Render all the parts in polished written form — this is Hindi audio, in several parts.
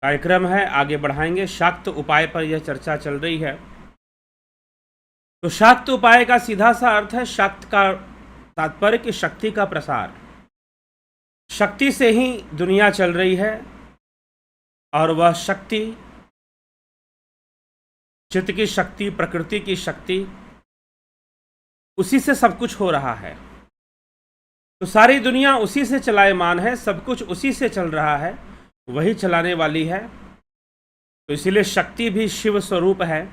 कार्यक्रम है, आगे बढ़ाएंगे। शाक्त उपाय पर यह चर्चा चल रही है। तो शाक्त उपाय का सीधा सा अर्थ है, शाक्त का तात्पर्य कि शक्ति का प्रसार। शक्ति से ही दुनिया चल रही है और वह शक्ति, चित्त की शक्ति, प्रकृति की शक्ति, उसी से सब कुछ हो रहा है। तो सारी दुनिया उसी से चलायमान है, सब कुछ उसी से चल रहा है, वही चलाने वाली है। तो इसीलिए शक्ति भी शिव स्वरूप है।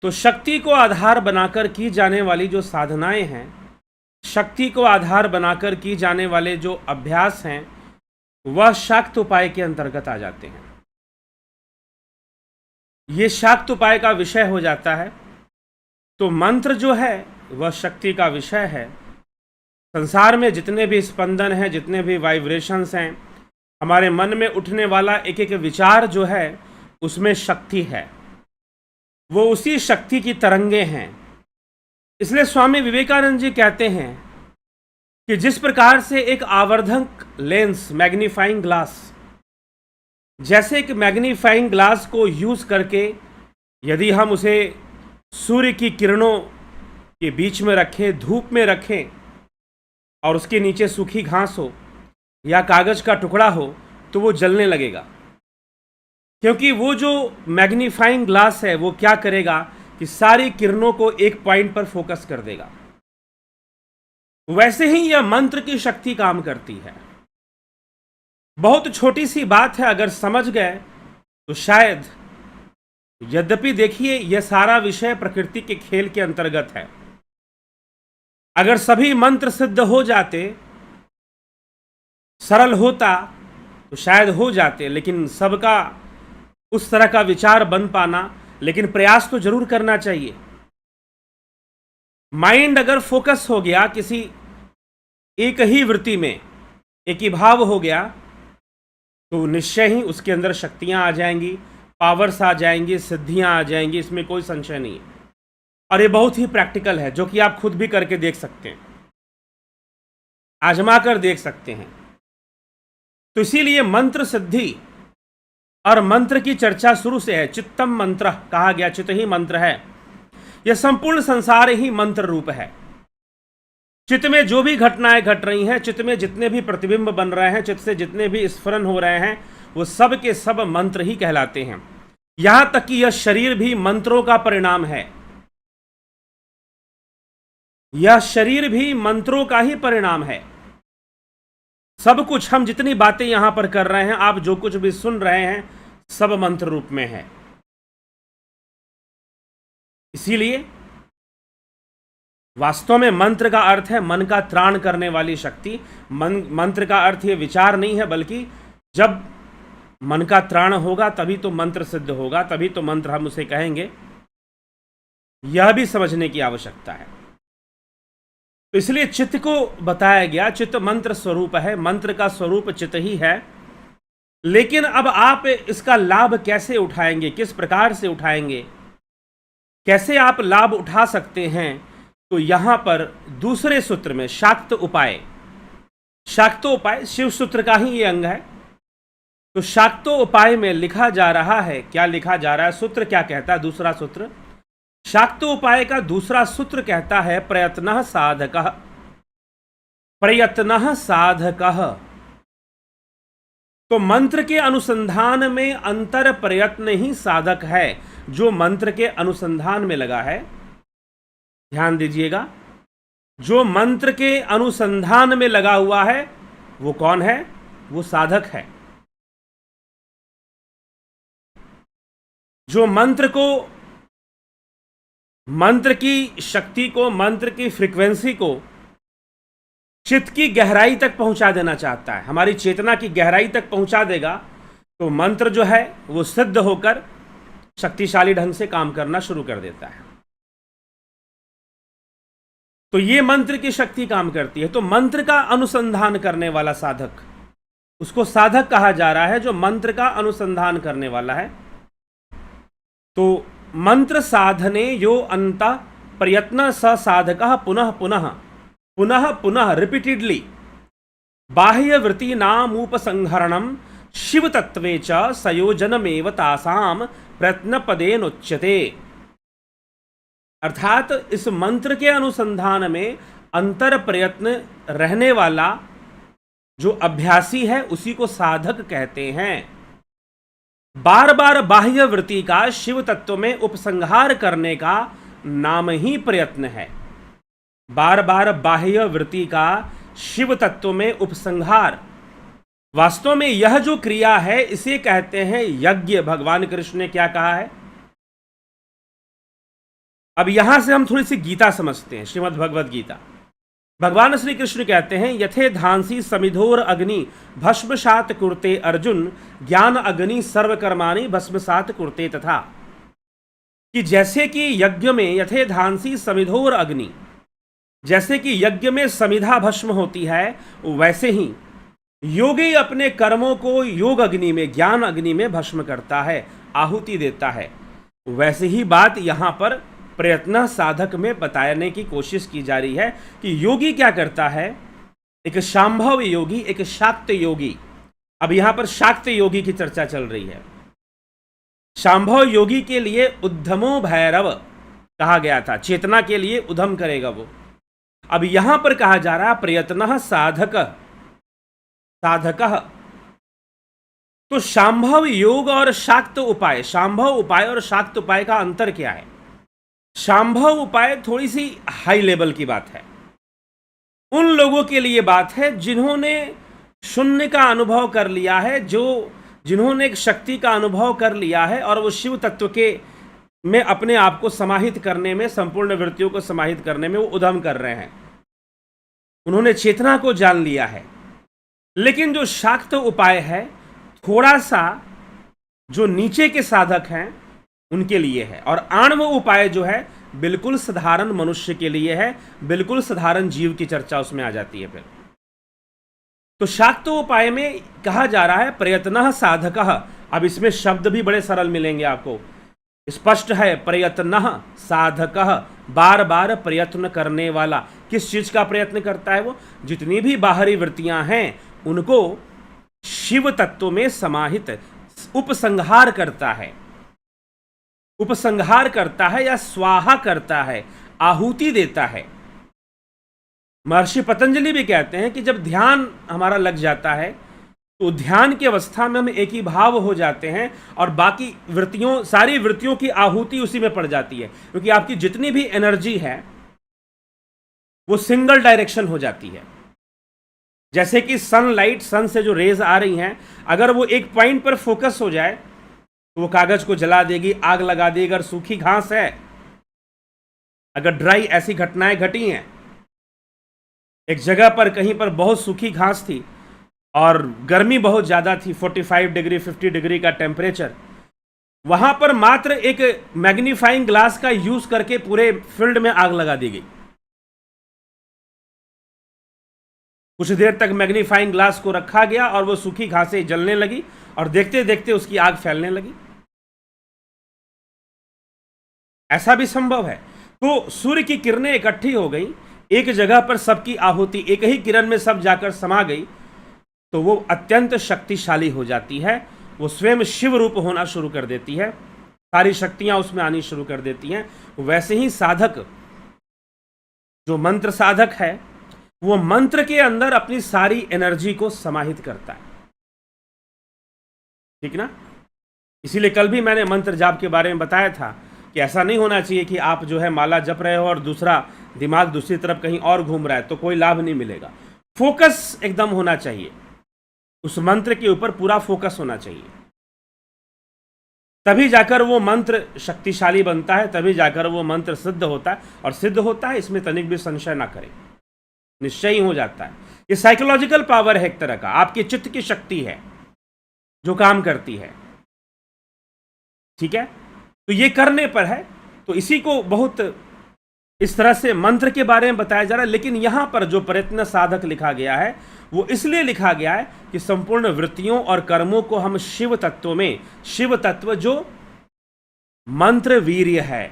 तो शक्ति को आधार बनाकर की जाने वाली जो साधनाएं हैं, शक्ति को आधार बनाकर की जाने वाले जो अभ्यास हैं, वह शाक्त उपाय के अंतर्गत आ जाते हैं। ये शाक्त उपाय का विषय हो जाता है। तो मंत्र जो है वह शक्ति का विषय है। संसार में जितने भी स्पंदन हैं, जितने भी वाइब्रेशंस हैं, हमारे मन में उठने वाला एक एक विचार जो है उसमें शक्ति है, वो उसी शक्ति की तरंगे हैं। इसलिए स्वामी विवेकानंद जी कहते हैं कि जिस प्रकार से एक आवर्धक लेंस, मैग्नीफाइंग ग्लास, जैसे एक मैग्नीफाइंग ग्लास को यूज़ करके यदि हम उसे सूर्य की किरणों के बीच में रखें, धूप में रखें, और उसके नीचे सूखी घास हो या कागज़ का टुकड़ा हो, तो वो जलने लगेगा। क्योंकि वो जो मैग्नीफाइंग ग्लास है वो क्या करेगा कि सारी किरणों को एक पॉइंट पर फोकस कर देगा। वैसे ही यह मंत्र की शक्ति काम करती है। बहुत छोटी सी बात है, अगर समझ गए तो शायद, यद्यपि देखिए यह सारा विषय प्रकृति के खेल के अंतर्गत है। अगर सभी मंत्र सिद्ध हो जाते, सरल होता, तो शायद हो जाते, लेकिन सबका उस तरह का विचार बन पाना, लेकिन प्रयास तो जरूर करना चाहिए। माइंड अगर फोकस हो गया किसी एक ही वृत्ति में, एक ही भाव हो गया, तो निश्चय ही उसके अंदर शक्तियां आ जाएंगी, पावर्स आ जाएंगी, सिद्धियां आ जाएंगी, इसमें कोई संशय नहीं है। और ये बहुत ही प्रैक्टिकल है, जो कि आप खुद भी करके देख सकते हैं, आजमा कर देख सकते हैं। तो इसीलिए मंत्र सिद्धि और मंत्र की चर्चा शुरू से है। चित्तम मंत्र कहा गया, चित्त ही मंत्र है। यह संपूर्ण संसार ही मंत्र रूप है। चित्त में जो भी घटनाएं घट रही हैं, चित्त में जितने भी प्रतिबिंब बन रहे हैं, चित्त से जितने भी स्फुरन हो रहे हैं, वो सब के सब मंत्र ही कहलाते हैं। यहां तक कि यह शरीर भी मंत्रों का परिणाम है। यह शरीर भी मंत्रों का ही परिणाम है। सब कुछ, हम जितनी बातें यहां पर कर रहे हैं, आप जो कुछ भी सुन रहे हैं, सब मंत्र रूप में है। इसीलिए वास्तव में मंत्र का अर्थ है मन का त्राण करने वाली शक्ति। मंत्र का अर्थ ये विचार नहीं है, बल्कि जब मन का त्राण होगा तभी तो मंत्र सिद्ध होगा, तभी तो मंत्र हम उसे कहेंगे। यह भी समझने की आवश्यकता है। तो इसलिए चित्त को बताया गया, चित्त मंत्र स्वरूप है, मंत्र का स्वरूप चित्त ही है। लेकिन अब आप इसका लाभ कैसे उठाएंगे, किस प्रकार से उठाएंगे, कैसे आप लाभ उठा सकते हैं? तो यहां पर दूसरे सूत्र में शाक्त उपाय, शाक्तोपाय शिव सूत्र का ही ये अंग है। तो शाक्तोपाय में लिखा जा रहा है, क्या लिखा जा रहा है, सूत्र क्या कहता है? दूसरा सूत्र, शाक्तोपाय का दूसरा सूत्र कहता है प्रयत्नः साधकः। प्रयत्नः साधकः, तो मंत्र के अनुसंधान में अंतर प्रयत्न ही साधक है। जो मंत्र के अनुसंधान में लगा है, ध्यान दीजिएगा, जो मंत्र के अनुसंधान में लगा हुआ है वो कौन है? वो साधक है। जो मंत्र को, मंत्र की शक्ति को, मंत्र की फ्रीक्वेंसी को चित्त की गहराई तक पहुंचा देना चाहता है, हमारी चेतना की गहराई तक पहुंचा देगा, तो मंत्र जो है वो सिद्ध होकर शक्तिशाली ढंग से काम करना शुरू कर देता है। तो ये मंत्र की शक्ति काम करती है। तो मंत्र का अनुसंधान करने वाला साधक, उसको साधक कहा जा रहा है, जो मंत्र का अनुसंधान करने वाला है। तो मंत्र साधने यो अंत प्रयत्न स साधकः पुनः पुनः पुनः पुनः रिपीटेडली बाह्य वृत्ति नाम उपसंहरणम शिव तत्वे च संयोजनमेव तासाम प्रयत्न पदेनुच्यते। अर्थात इस मंत्र के अनुसंधान में अंतर प्रयत्न रहने वाला जो अभ्यासी है उसी को साधक कहते हैं। बार बार बाह्य वृत्ति का शिव तत्व में उपसंहार करने का नाम ही प्रयत्न है। बार बार बाह्य वृत्ति का शिव तत्व में उपसंहार, वास्तव में यह जो क्रिया है इसे कहते हैं यज्ञ। भगवान कृष्ण ने क्या कहा है? अब यहां से हम थोड़ी सी गीता समझते हैं, श्रीमद् भगवद गीता। भगवान श्री कृष्ण कहते हैं यथे धांसी समिधोर अग्नि भस्मसात कुरते अर्जुन ज्ञान अग्नि सर्वकर्माणि भस्मसात कुरते तथा। कि जैसे कि यज्ञ में यथे धांसी समिधोर अग्नि, जैसे कि यज्ञ में समिधा भस्म होती है, वैसे ही योगी अपने कर्मों को योग अग्नि में, ज्ञान अग्नि में भस्म करता है, आहुति देता है। वैसे ही बात यहां पर प्रयत्न साधक में बताने की कोशिश की जा रही है कि योगी क्या करता है। एक शांभव योगी, एक शाक्त योगी। अब यहां पर शाक्त योगी की चर्चा चल रही है। शांभव योगी के लिए उद्धमो भैरव कहा गया था, चेतना के लिए उधम करेगा वो। अब यहां पर कहा जा रहा है प्रयत्न साधक, साधक। तो शांभव योग और शाक्त उपाय, शांभव उपाय और शाक्त उपाय का अंतर क्या है? शांभव उपाय थोड़ी सी हाई लेवल की बात है, उन लोगों के लिए बात है जिन्होंने शून्य का अनुभव कर लिया है, जिन्होंने एक शक्ति का अनुभव कर लिया है और वो शिव तत्व के में अपने आप को समाहित करने में, संपूर्ण वृत्तियों को समाहित करने में वो उद्यम कर रहे हैं। उन्होंने चेतना को जान लिया है। लेकिन जो शाक्त उपाय है थोड़ा सा जो नीचे के साधक हैं उनके लिए है, और आणव उपाय जो है बिल्कुल साधारण मनुष्य के लिए है, बिल्कुल साधारण जीव की चर्चा उसमें आ जाती है। फिर तो शाक्त उपाय में कहा जा रहा है प्रयत्न साधक। अब इसमें शब्द भी बड़े सरल मिलेंगे आपको, स्पष्ट है। प्रयत्न साधक, बार बार प्रयत्न करने वाला। किस चीज का प्रयत्न करता है वो? जितनी भी बाहरी वृत्तियां हैं उनको शिव तत्व में समाहित उपसंहार करता है, उपसंहार करता है या स्वाहा करता है, आहुति देता है। महर्षि पतंजलि भी कहते हैं कि जब ध्यान हमारा लग जाता है तो ध्यान की अवस्था में हम एक ही भाव हो जाते हैं और बाकी वृत्तियों, सारी वृत्तियों की आहुति उसी में पड़ जाती है, क्योंकि आपकी जितनी भी एनर्जी है वो सिंगल डायरेक्शन हो जाती है। जैसे कि सनलाइट, सन से जो रेज आ रही हैं, अगर वो एक पॉइंट पर फोकस हो जाए तो वो कागज को जला देगी, आग लगा देगी। अगर सूखी घास है, अगर ड्राई ऐसी घटनाएं घटी हैं, एक जगह पर कहीं पर बहुत सूखी घास थी और गर्मी बहुत ज़्यादा थी, 45 डिग्री 50 डिग्री का टेम्परेचर, वहां पर मात्र एक मैग्नीफाइंग ग्लास का यूज करके पूरे फील्ड में आग लगा दी गई। कुछ देर तक मैग्नीफाइंग ग्लास को रखा गया और वो सूखी घासें जलने लगी और देखते देखते उसकी आग फैलने लगी। ऐसा भी संभव है। तो सूर्य की किरणें इकट्ठी हो गई, एक जगह पर सबकी आहुति एक ही किरण में सब जाकर समा गई, तो वो अत्यंत शक्तिशाली हो जाती है। वो स्वयं शिव रूप होना शुरू कर देती है, सारी शक्तियां उसमें आनी शुरू कर देती हैं। वैसे ही साधक, जो मंत्र साधक है, वो मंत्र के अंदर अपनी सारी एनर्जी को समाहित करता है। ठीक ना? इसीलिए कल भी मैंने मंत्र जाप के बारे में बताया था कि ऐसा नहीं होना चाहिए कि आप जो है माला जप रहे हो और दूसरा दिमाग दूसरी तरफ कहीं और घूम रहा है, तो कोई लाभ नहीं मिलेगा। फोकस एकदम होना चाहिए, उस मंत्र के ऊपर पूरा फोकस होना चाहिए, तभी जाकर वो मंत्र शक्तिशाली बनता है, तभी जाकर वो मंत्र सिद्ध होता है। और सिद्ध होता है इसमें तनिक भी संशय ना करें, निश्चय ही हो जाता है। ये साइकोलॉजिकल पावर है एक तरह का, आपके चित्त की शक्ति है जो काम करती है। ठीक है? तो ये करने पर है, तो इसी को बहुत इस तरह से मंत्र के बारे में बताया जा रहा है। लेकिन यहां पर जो प्रयत्न साधक लिखा गया है वो इसलिए लिखा गया है कि संपूर्ण वृत्तियों और कर्मों को हम शिव तत्व में, शिव तत्व जो मंत्र वीर्य है,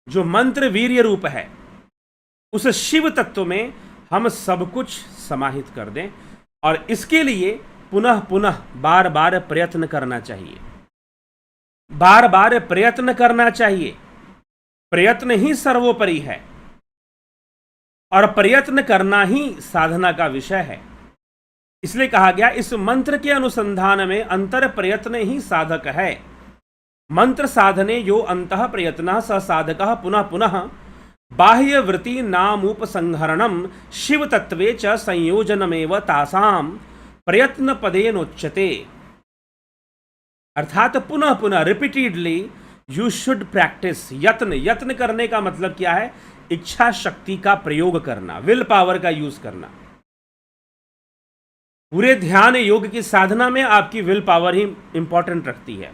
जो मंत्र वीर्य रूप है, उस शिव तत्व में हम सब कुछ समाहित कर दें। और इसके लिए पुनः पुनः बार बार प्रयत्न करना चाहिए, बार बार प्रयत्न करना चाहिए। प्रयत्न ही सर्वोपरि है और प्रयत्न करना ही साधना का विषय है। इसलिए कहा गया इस मंत्र के अनुसंधान में अंतर प्रयत्न ही साधक है। मंत्र साधने यो अंतः प्रयत्न स साधकः पुनः पुनः बाह्य वृत्ति नामुपसंहरणम शिव तत्वे च संयोजनमेव तासाम प्रयत्न पदेनोच्यते। अर्थात पुनः पुनः रिपीटेडली यू शुड प्रैक्टिस। यत्न करने का मतलब क्या है? इच्छा शक्ति का प्रयोग करना, विल पावर का यूज करना। पूरे ध्यान योग की साधना में आपकी विल पावर ही इंपॉर्टेंट रखती है।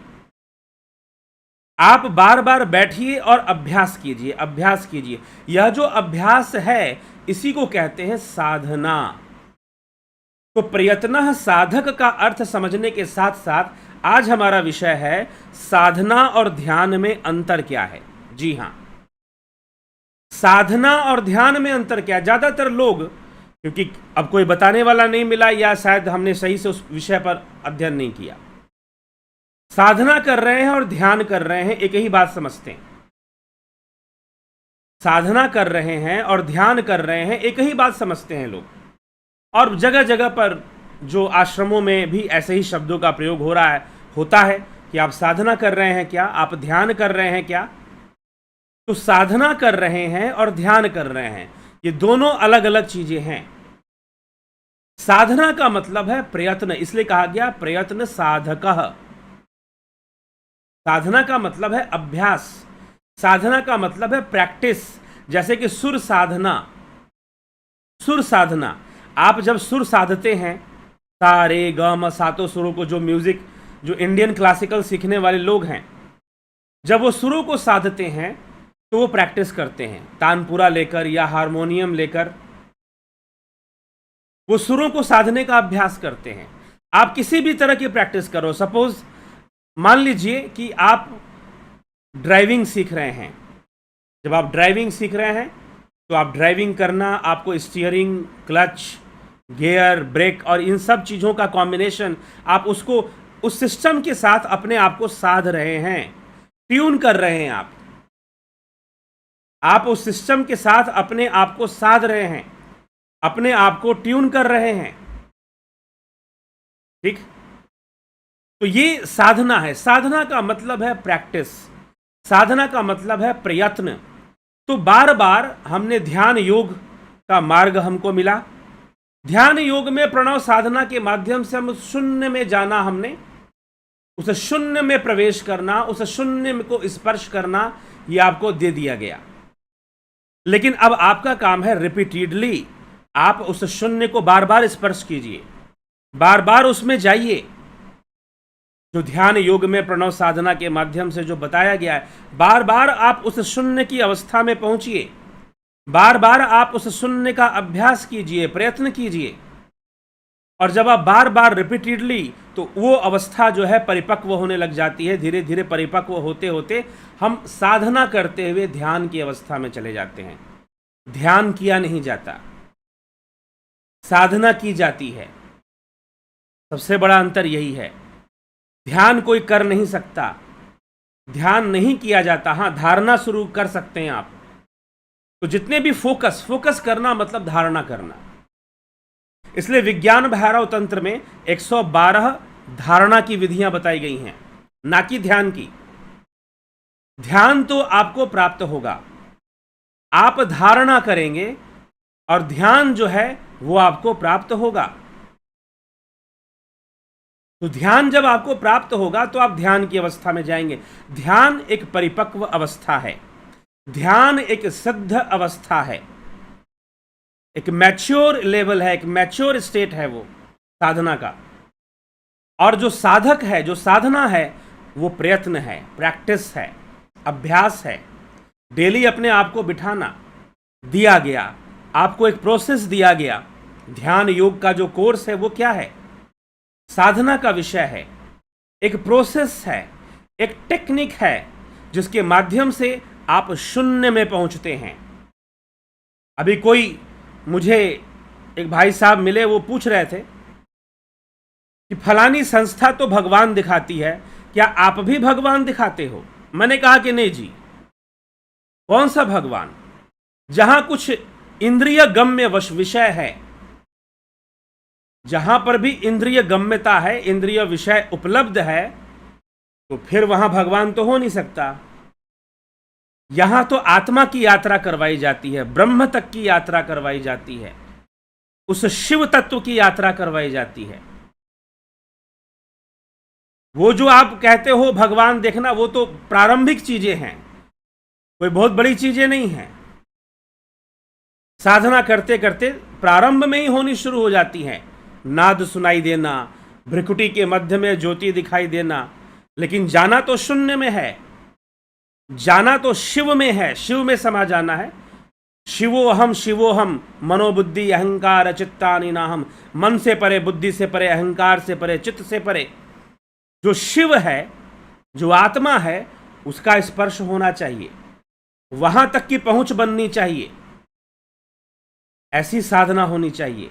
आप बार बार बैठिए और अभ्यास कीजिए, अभ्यास कीजिए। यह जो अभ्यास है इसी को कहते हैं साधना। तो प्रयत्न साधक का अर्थ समझने के साथ साथ आज हमारा विषय है साधना और ध्यान में अंतर क्या है। जी हां, साधना और ध्यान में अंतर क्या है? ज्यादातर लोग, क्योंकि अब कोई बताने वाला नहीं मिला या शायद हमने सही से उस विषय पर अध्ययन नहीं किया, साधना कर रहे हैं और ध्यान कर रहे हैं, एक ही बात समझते हैं। साधना कर रहे हैं और ध्यान कर रहे हैं, एक ही बात समझते हैं लोग। और जगह जगह पर जो आश्रमों में भी ऐसे ही शब्दों का प्रयोग हो रहा है, होता है कि आप साधना कर रहे हैं क्या, आप ध्यान कर रहे हैं क्या? तो साधना कर रहे हैं और ध्यान कर रहे हैं, ये दोनों अलग अलग चीजें हैं। साधना का मतलब है प्रयत्न, इसलिए कहा गया प्रयत्न साधकः। साधना का मतलब है अभ्यास, साधना का मतलब है प्रैक्टिस। जैसे कि सुर साधना, सुर साधना, आप जब सुर साधते हैं, सा रे ग म सातों सुरों को, जो म्यूजिक, जो इंडियन क्लासिकल सीखने वाले लोग हैं, जब वो सुरों को साधते हैं तो वो प्रैक्टिस करते हैं। तानपुरा लेकर या हारमोनियम लेकर वो सुरों को साधने का अभ्यास करते हैं। आप किसी भी तरह की प्रैक्टिस करो, सपोज मान लीजिए कि आप ड्राइविंग सीख रहे हैं। जब आप ड्राइविंग सीख रहे हैं तो आप ड्राइविंग करना, आपको स्टीयरिंग, क्लच, गियर, ब्रेक और इन सब चीज़ों का कॉम्बिनेशन, आप उसको उस सिस्टम के साथ अपने आप को साध रहे हैं, ट्यून कर रहे हैं। आप उस सिस्टम के साथ अपने आप को साध रहे हैं, अपने आप को ट्यून कर रहे हैं। ठीक, तो ये साधना है। साधना का मतलब है प्रैक्टिस, साधना का मतलब है प्रयत्न। तो बार बार हमने ध्यान योग का मार्ग हमको मिला। ध्यान योग में प्रणव साधना के माध्यम से हम शून्य में जाना, हमने उस शून्य में प्रवेश करना, उस शून्य को स्पर्श करना, यह आपको दे दिया गया। लेकिन अब आपका काम है रिपीटेडली आप उस शून्य को बार बार स्पर्श कीजिए, बार बार उसमें जाइए। जो ध्यान योग में प्रणव साधना के माध्यम से जो बताया गया है, बार बार आप उस शून्य की अवस्था में पहुंचिए, बार बार आप उस शून्य का अभ्यास कीजिए, प्रयत्न कीजिए। और जब आप बार बार रिपीटेडली, तो वो अवस्था जो है परिपक्व होने लग जाती है। धीरे धीरे परिपक्व होते होते हम साधना करते हुए ध्यान की अवस्था में चले जाते हैं। ध्यान किया नहीं जाता, साधना की जाती है। सबसे बड़ा अंतर यही है। ध्यान कोई कर नहीं सकता, ध्यान नहीं किया जाता। हाँ, धारणा शुरू कर सकते हैं आप। तो जितने भी फोकस करना मतलब धारणा करना। इसलिए विज्ञान भैरव तंत्र में 112 धारणा की विधियां बताई गई हैं, ना कि ध्यान की। ध्यान तो आपको प्राप्त होगा, आप धारणा करेंगे, और ध्यान जो है वो आपको प्राप्त होगा। तो ध्यान जब आपको प्राप्त होगा तो आप ध्यान की अवस्था में जाएंगे। ध्यान एक परिपक्व अवस्था है, ध्यान एक सिद्ध अवस्था है, एक मैच्योर लेवल है, एक मैच्योर स्टेट है वो साधना का। और जो साधक है, जो साधना है, वो प्रयत्न है, प्रैक्टिस है, अभ्यास है। डेली अपने आप को बिठाना दिया गया, आपको एक प्रोसेस दिया गया। ध्यान योग का जो कोर्स है वो क्या है? साधना का विषय है, एक प्रोसेस है, एक टेक्निक है, जिसके माध्यम से आप शून्य में पहुंचते हैं। अभी कोई मुझे एक भाई साहब मिले, वो पूछ रहे थे कि फलानी संस्था तो भगवान दिखाती है, क्या आप भी भगवान दिखाते हो? मैंने कहा कि नहीं जी। कौन सा भगवान? जहां कुछ इंद्रिय गम्य विषय है, जहां पर भी इंद्रिय गम्यता है, इंद्रिय विषय उपलब्ध है, तो फिर वहां भगवान तो हो नहीं सकता। यहां तो आत्मा की यात्रा करवाई जाती है, ब्रह्म तक की यात्रा करवाई जाती है, उस शिव तत्व की यात्रा करवाई जाती है। वो जो आप कहते हो भगवान देखना, वो तो प्रारंभिक चीजें हैं, कोई बहुत बड़ी चीजें नहीं हैं। साधना करते करते प्रारंभ में ही होनी शुरू हो जाती हैं। नाद सुनाई देना, भ्रिकुटी के मध्य में ज्योति दिखाई देना, लेकिन जाना तो शून्य में है, जाना तो शिव में है, शिव में समा जाना है। शिवोहम मनोबुद्धि अहंकार चित्तानि नाहम। मन से परे, बुद्धि से परे, अहंकार से परे, चित्त से परे जो शिव है, जो आत्मा है, उसका स्पर्श होना चाहिए, वहां तक की पहुंच बननी चाहिए, ऐसी साधना होनी चाहिए।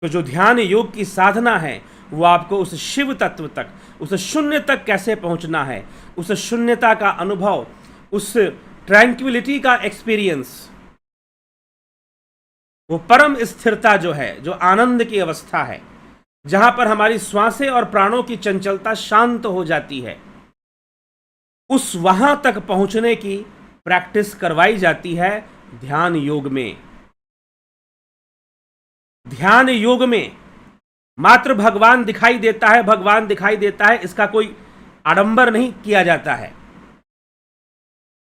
तो जो ध्यान योग की साधना है, वो आपको उस शिव तत्व तक, उस शून्य तक कैसे पहुंचना है, उस शून्यता का अनुभव, उस ट्रैंक्विलिटी का एक्सपीरियंस, वो परम स्थिरता जो है, जो आनंद की अवस्था है, जहां पर हमारी श्वासें और प्राणों की चंचलता शांत हो जाती है, उस वहां तक पहुंचने की प्रैक्टिस करवाई जाती है ध्यान योग में। ध्यान योग में मात्र भगवान दिखाई देता है, भगवान दिखाई देता है, इसका कोई आडंबर नहीं किया जाता है।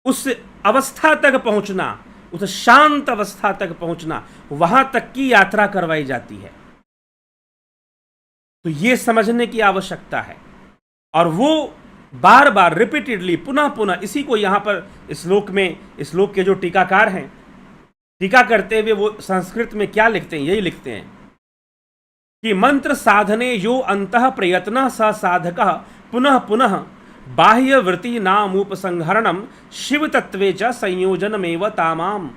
उस अवस्था तक पहुंचना, उस शांत अवस्था तक पहुंचना, वहां तक की यात्रा करवाई जाती है। तो यह समझने की आवश्यकता है, और वो बार बार रिपीटेडली, पुनः पुनः, इसी को यहां पर श्लोक में, श्लोक के जो टीकाकार हैं, टीका करते हुए वो संस्कृत में क्या लिखते हैं, यही लिखते हैं कि मंत्र साधने यो अंतः प्रयत्न स साधक पुनः पुनः बाह्य वृत्ति नामुपसंहरणम शिव तत्वे च संयोजनमेव तामाम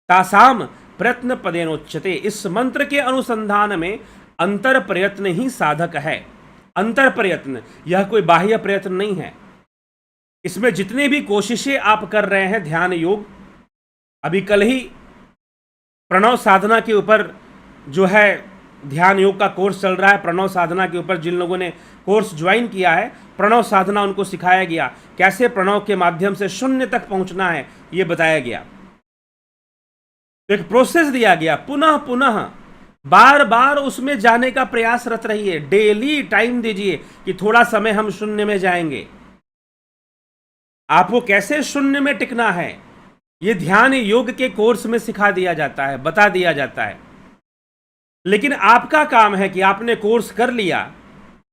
तासाम प्रयत्न पदेनोच्यते। इस मंत्र के अनुसंधान में अंतर प्रयत्न ही साधक है। अंतर प्रयत्न, यह कोई बाह्य प्रयत्न नहीं है। इसमें जितने भी कोशिशें आप कर रहे हैं ध्यान योग, अभी कल ही प्रणव साधना के ऊपर जो है ध्यान योग का कोर्स चल रहा है। प्रणव साधना के ऊपर जिन लोगों ने कोर्स ज्वाइन किया है, प्रणव साधना उनको सिखाया गया, कैसे प्रणव के माध्यम से शून्य तक पहुंचना है, यह बताया गया। तो एक प्रोसेस दिया गया, पुनः पुनः बार बार उसमें जाने का प्रयासरत रहिए। डेली टाइम दीजिए कि थोड़ा समय हम शून्य में जाएंगे। आपको कैसे शून्य में टिकना है, यह ध्यान योग के कोर्स में सिखा दिया जाता है, बता दिया जाता है। लेकिन आपका काम है कि आपने कोर्स कर लिया,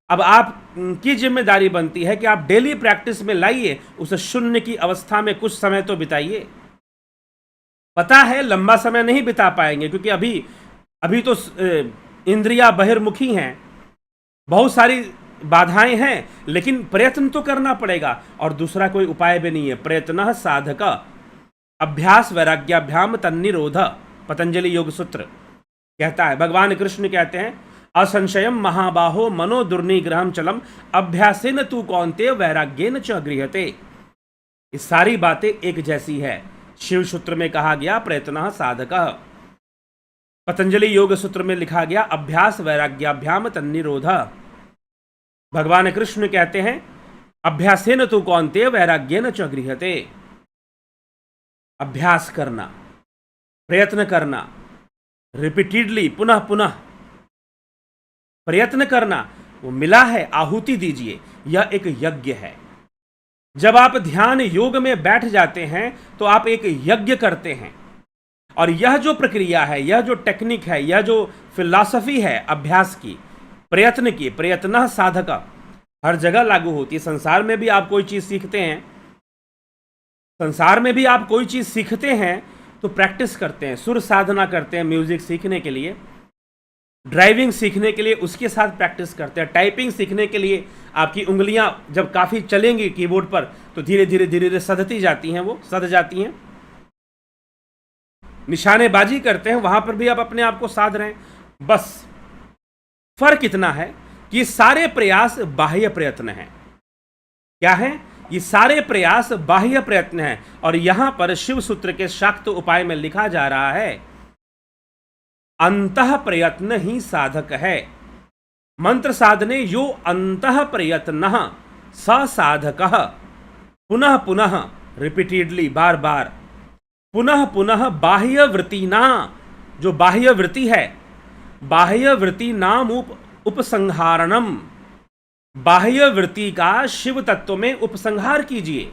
अब आपकी जिम्मेदारी बनती है कि आप डेली प्रैक्टिस में लाइए, उस शून्य की अवस्था में कुछ समय तो बिताइए। पता है लंबा समय नहीं बिता पाएंगे, क्योंकि अभी तो इंद्रियां बहिर्मुखी हैं, बहुत सारी बाधाएं हैं, लेकिन प्रयत्न तो करना पड़ेगा, और दूसरा कोई उपाय भी नहीं है। प्रयत्न साधक अभ्यास वैराग्याभ्याम तन्निरोध, पतंजलि योग सूत्र कहता है। भगवान कृष्ण कहते हैं, असंशयम महाबाहो मनो दुर्निग्रहम चलम अभ्यासेन तू कौन्तेय वैराग्येन च गृह्यते। ये सारी बातें एक जैसी है। शिव सूत्र में कहा गया प्रयत्न साधक, पतंजलि योग सूत्र में लिखा गया अभ्यास वैराग्याभ्याम तन्निरोध। भगवान कृष्ण कहते हैं अभ्यासेन तू कौन्तेय वैराग्येन च गृह्यते। अभ्यास करना, प्रयत्न करना, रिपीटेडली, पुनः पुनः प्रयत्न करना, वो मिला है, आहुति दीजिए। यह एक यज्ञ है। जब आप ध्यान योग में बैठ जाते हैं तो आप एक यज्ञ करते हैं, और यह जो प्रक्रिया है, यह जो टेक्निक है, यह जो फिलॉसफी है अभ्यास की, प्रयत्न की, प्रयत्न साधक, हर जगह लागू होती है। संसार में भी आप कोई चीज सीखते हैं, संसार में भी आप कोई चीज सीखते हैं तो प्रैक्टिस करते हैं, सुर साधना करते हैं म्यूजिक सीखने के लिए, ड्राइविंग सीखने के लिए उसके साथ प्रैक्टिस करते हैं, टाइपिंग सीखने के लिए आपकी उंगलियां जब काफी चलेंगी कीबोर्ड पर तो धीरे धीरे धीरे धीरे सधती जाती हैं, वो सध जाती हैं। निशानेबाजी करते हैं, वहां पर भी आप अपने आप को साध रहे हैं। बस फर्क इतना है कि सारे प्रयास बाह्य प्रयत्न हैं। क्या है? ये सारे प्रयास बाह्य प्रयत्न हैं। और यहां पर शिव सूत्र के शाक्त उपाय में लिखा जा रहा है, अंतः प्रयत्न ही साधक है। मंत्र साधने यो अंतः प्रयत्न स साधकः। पुनः पुनः, रिपीटेडली, बार बार, पुनः पुनः बाह्य वृत्ति ना, जो बाह्य वृत्ति है, बाह्य वृत्ति नाम उपसंहारणम, बाह्य वृत्ति का शिव तत्व में उपसंहार कीजिए,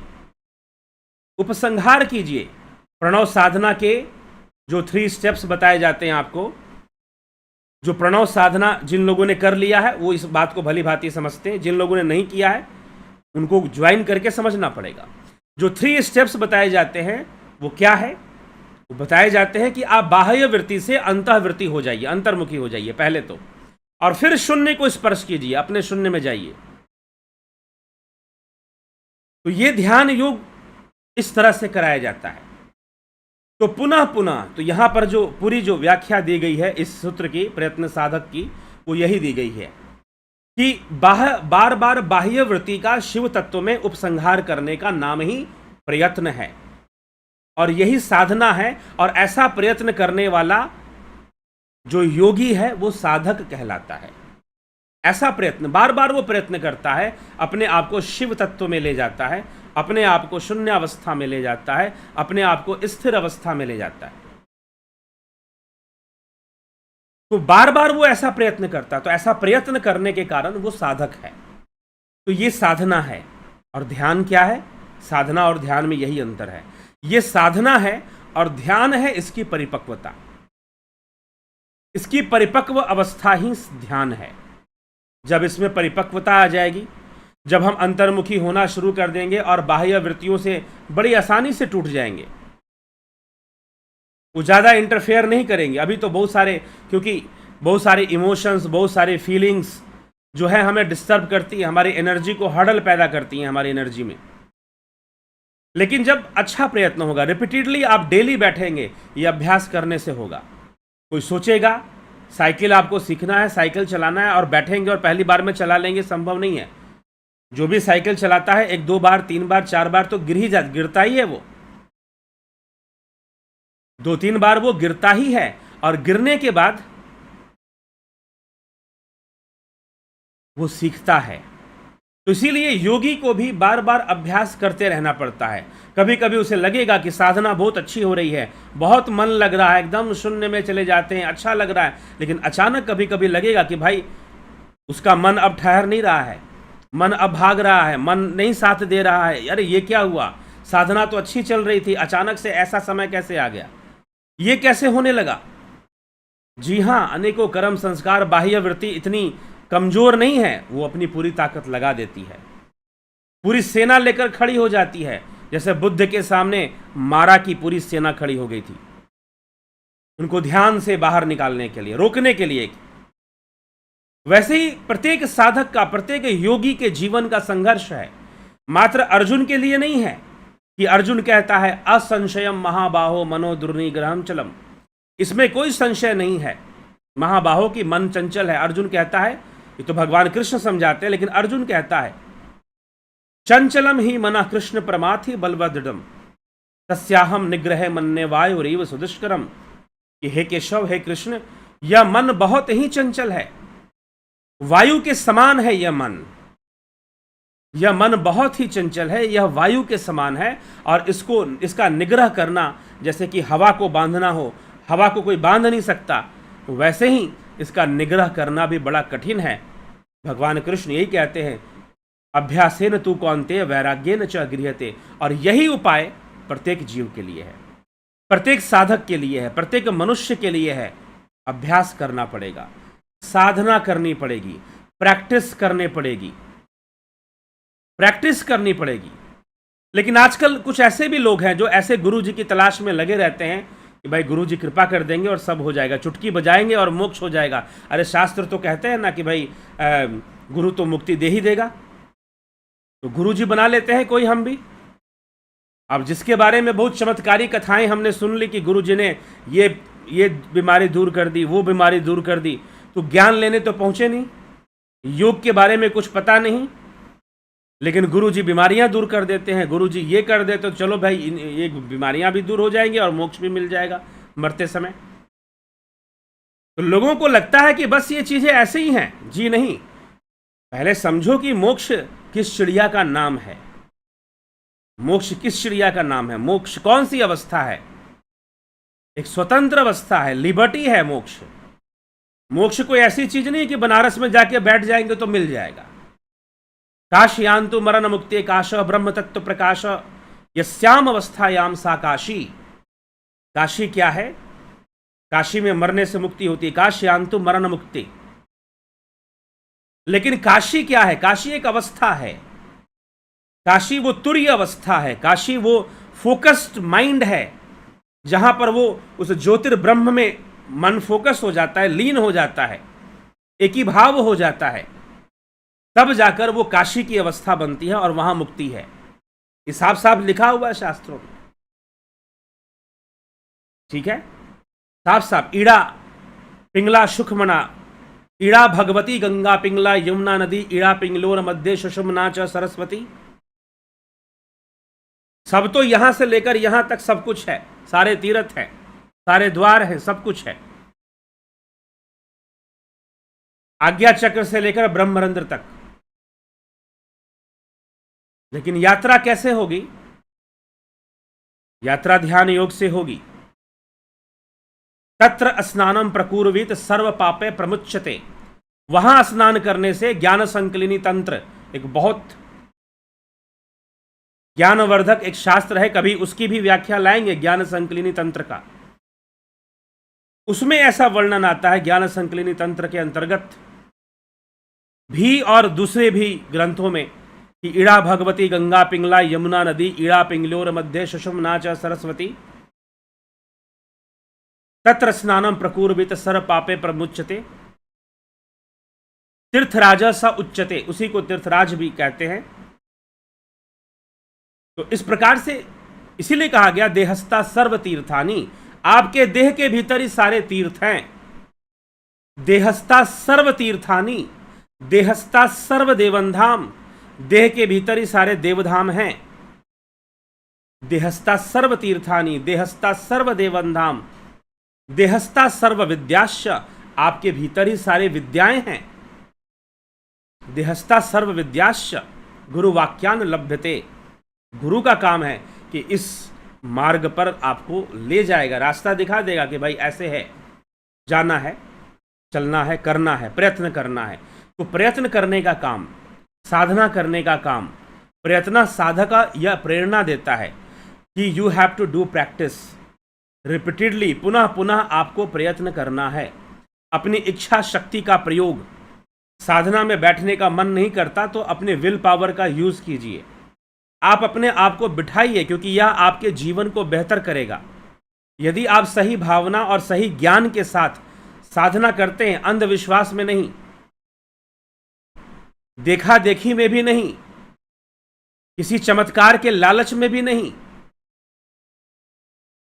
उपसंहार कीजिए। प्रणव साधना के जो 3 स्टेप्स बताए जाते हैं आपको, जो प्रणव साधना जिन लोगों ने कर लिया है वो इस बात को भली भांति समझते हैं, जिन लोगों ने नहीं किया है उनको ज्वाइन करके समझना पड़ेगा। जो 3 स्टेप्स बताए जाते हैं वो क्या है? वो बताए जाते हैं कि आप बाह्य वृत्ति से अंतःवृत्ति हो जाइए, अंतर्मुखी हो जाइए पहले तो, और फिर शून्य को स्पर्श कीजिए, अपने शून्य में जाइए। तो ये ध्यान योग इस तरह से कराया जाता है। तो पुनः पुनः, तो यहां पर जो पूरी जो व्याख्या दी गई है इस सूत्र की, प्रयत्न साधक की, वो यही दी गई है कि बार बार बाह्य वृत्ति का शिव तत्व में उपसंहार करने का नाम ही प्रयत्न है, और यही साधना है। और ऐसा प्रयत्न करने वाला जो योगी है वो साधक कहलाता है। ऐसा प्रयत्न, बार बार वो प्रयत्न करता है, अपने आप को शिव तत्व में ले जाता है, अपने आप को शून्य अवस्था में ले जाता है, अपने आप को स्थिर अवस्था में ले जाता है। तो बार बार वो ऐसा प्रयत्न करता है, तो ऐसा प्रयत्न करने के कारण वो साधक है। तो ये साधना है। और ध्यान क्या है? साधना और ध्यान में यही अंतर है। ये साधना है और ध्यान है इसकी परिपक्वता, इसकी परिपक्व अवस्था ही ध्यान है। जब इसमें परिपक्वता आ जाएगी, जब हम अंतर्मुखी होना शुरू कर देंगे और बाह्य वृत्तियों से बड़ी आसानी से टूट जाएंगे, वो ज़्यादा इंटरफेयर नहीं करेंगे। अभी तो बहुत सारे, क्योंकि बहुत सारे इमोशंस, बहुत सारे फीलिंग्स जो है हमें डिस्टर्ब करती है, हमारी एनर्जी को हर्डल पैदा करती हैं हमारी एनर्जी में। लेकिन जब अच्छा प्रयत्न होगा, रिपीटेडली आप डेली बैठेंगे, ये अभ्यास करने से होगा। कोई सोचेगा साइकिल आपको सीखना है, साइकिल चलाना है, और बैठेंगे और पहली बार में चला लेंगे, संभव नहीं है। जो भी साइकिल चलाता है 1 2 बार 3 बार 4 बार तो गिरता ही है, वो 2 3 बार वो गिरता ही है, और गिरने के बाद वो सीखता है। तो इसीलिए योगी को भी बार बार अभ्यास करते रहना पड़ता है। कभी कभी उसे लगेगा कि साधना बहुत अच्छी हो रही है, बहुत मन लग रहा है, एकदम शून्य में चले जाते हैं, अच्छा लग रहा है, लेकिन अचानक कभी कभी लगेगा कि भाई उसका मन अब ठहर नहीं रहा है, मन अब भाग रहा है, मन नहीं साथ दे रहा है। अरे ये क्या हुआ? साधना तो अच्छी चल रही थी, अचानक से ऐसा समय कैसे आ गया? ये कैसे होने लगा? जी हाँ, अनेकों कर्म संस्कार, बाह्य वृत्ति इतनी कमजोर नहीं है, वो अपनी पूरी ताकत लगा देती है, पूरी सेना लेकर खड़ी हो जाती है। जैसे बुद्ध के सामने मारा की पूरी सेना खड़ी हो गई थी, उनको ध्यान से बाहर निकालने के लिए, रोकने के लिए। वैसे ही प्रत्येक साधक का, प्रत्येक योगी के जीवन का संघर्ष है। मात्र अर्जुन के लिए नहीं है कि अर्जुन कहता है असंशयम महाबाहो मनो दुर्निग्रहम चलम, इसमें कोई संशय नहीं है महाबाहो की मन चंचल है। अर्जुन कहता है, ये तो भगवान कृष्ण समझाते हैं, लेकिन अर्जुन कहता है चंचलम ही मना कृष्ण प्रमाथि बलवदृढ़म तस्याहम निग्रह मन्ने वायुरीव सुदुष्करम, कि हे केशव, हे कृष्ण, यह मन बहुत ही चंचल है, वायु के समान है यह मन, यह मन बहुत ही चंचल है, यह वायु के समान है। और इसका निग्रह करना, जैसे कि हवा को बांधना हो, हवा को कोई बांध नहीं सकता, वैसे ही इसका निग्रह करना भी बड़ा कठिन है। भगवान कृष्ण यही कहते हैं, अभ्यासेन तु कौन्तेय वैराग्येन च गृह्यते। और यही उपाय प्रत्येक जीव के लिए है, प्रत्येक साधक के लिए है, प्रत्येक मनुष्य के लिए है। अभ्यास करना पड़ेगा, साधना करनी पड़ेगी, प्रैक्टिस करनी पड़ेगी, प्रैक्टिस करनी पड़ेगी। लेकिन आजकल कुछ ऐसे भी लोग हैं जो ऐसे गुरु जी की तलाश में लगे रहते हैं कि भाई गुरु जी कृपा कर देंगे और सब हो जाएगा, चुटकी बजाएंगे और मोक्ष हो जाएगा। अरे शास्त्र तो कहते हैं ना कि भाई गुरु तो मुक्ति दे ही देगा, तो गुरु जी बना लेते हैं कोई हम भी। अब जिसके बारे में बहुत चमत्कारी कथाएं हमने सुन ली कि गुरु जी ने ये बीमारी दूर कर दी, वो बीमारी दूर कर दी, तो ज्ञान लेने तो पहुंचे नहीं, योग के बारे में कुछ पता नहीं, लेकिन गुरु जी बीमारियां दूर कर देते हैं, गुरु जी ये कर देते तो चलो भाई ये बीमारियां भी दूर हो जाएंगी और मोक्ष भी मिल जाएगा मरते समय। तो लोगों को लगता है कि बस ये चीजें ऐसे ही हैं। जी नहीं, पहले समझो कि मोक्ष किस चिड़िया का नाम है। मोक्ष किस चिड़िया का नाम है? मोक्ष कौन सी अवस्था है? एक स्वतंत्र अवस्था है, लिबर्टी है मोक्ष। मोक्ष कोई ऐसी चीज नहीं कि बनारस में जाके बैठ जाएंगे तो मिल जाएगा। काशयान्तु मरण मुक्ति काश ब्रह्म तत्व प्रकाश यस्याम अवस्थायाम सा काशी। काशी क्या है? काशी में मरने से मुक्ति होती है, काशयान्तु मरण मुक्ति। लेकिन काशी क्या है? काशी एक अवस्था है, काशी वो तुरीय अवस्था है, काशी वो फोकस्ड माइंड है, जहां पर वो उस ज्योतिर्ब्रह्म में मन फोकस हो जाता है, लीन हो जाता है, एकीभाव हो जाता है, तब जाकर वो काशी की अवस्था बनती है और वहां मुक्ति है। ये साफ साफ लिखा हुआ है शास्त्रों में, ठीक है, साफ साफ। ईड़ा पिंगला सुखमना, ईड़ा भगवती गंगा पिंगला यमुना नदी, ईड़ा पिंगलोर मध्य सुषुम्ना च सरस्वती। सब तो यहां से लेकर यहां तक सब कुछ है, सारे तीर्थ हैं, सारे द्वार हैं, सब कुछ है, आज्ञा चक्र से लेकर ब्रह्मरंध्र तक। लेकिन यात्रा कैसे होगी? यात्रा ध्यान योग से होगी। तत्र स्नानम प्रकुर्वीत सर्व पापे प्रमुच्यते। वहां स्नान करने से ज्ञान संकलिनी तंत्र, एक बहुत ज्ञानवर्धक एक शास्त्र है, कभी उसकी भी व्याख्या लाएंगे, ज्ञान संकलिनी तंत्र का। उसमें ऐसा वर्णन आता है ज्ञान संकलिनी तंत्र के अंतर्गत भी और दूसरे भी ग्रंथों में कि ईड़ा भगवती गंगा पिंगला यमुना नदी, ईड़ा पिंगलोर मध्य सुषुम्ना च सरस्वती, तत्र स्नानम प्रकुर्वीत सर्व पापे प्रमुच्यते, तीर्थराज स उच्यते, उसी को तीर्थराज भी कहते हैं। तो इस प्रकार से इसीलिए कहा गया देहस्था सर्व तीर्थानी, आपके देह के भीतर ही सारे तीर्थ हैं। देहस्था सर्व तीर्थानी, देहस्था सर्व देवनधाम, देह के भीतर ही सारे देवधाम हैं। देहस्था सर्व तीर्थानी, देहस्था सर्व देवनधाम, देहस्था सर्व विद्याश्च, आपके भीतर ही सारे विद्याएं हैं। देहस्था सर्व विद्याश्च गुरु वाक्यान लभ्यते, गुरु का काम है कि इस मार्ग पर आपको ले जाएगा, रास्ता दिखा देगा कि भाई ऐसे है, जाना है, चलना है, करना है, प्रयत्न करना है। तो प्रयत्न करने का काम, साधना करने का काम, प्रयत्न साधक यह प्रेरणा देता है कि you have to do practice repeatedly, पुनः पुनः आपको प्रयत्न करना है। अपनी इच्छा शक्ति का प्रयोग, साधना में बैठने का मन नहीं करता तो अपने विल पावर का यूज कीजिए, आप अपने आप को बिठाइए, क्योंकि यह आपके जीवन को बेहतर करेगा। यदि आप सही भावना और सही ज्ञान के साथ साधना करते हैं, अंधविश्वास में नहीं, देखा देखी में भी नहीं, किसी चमत्कार के लालच में भी नहीं,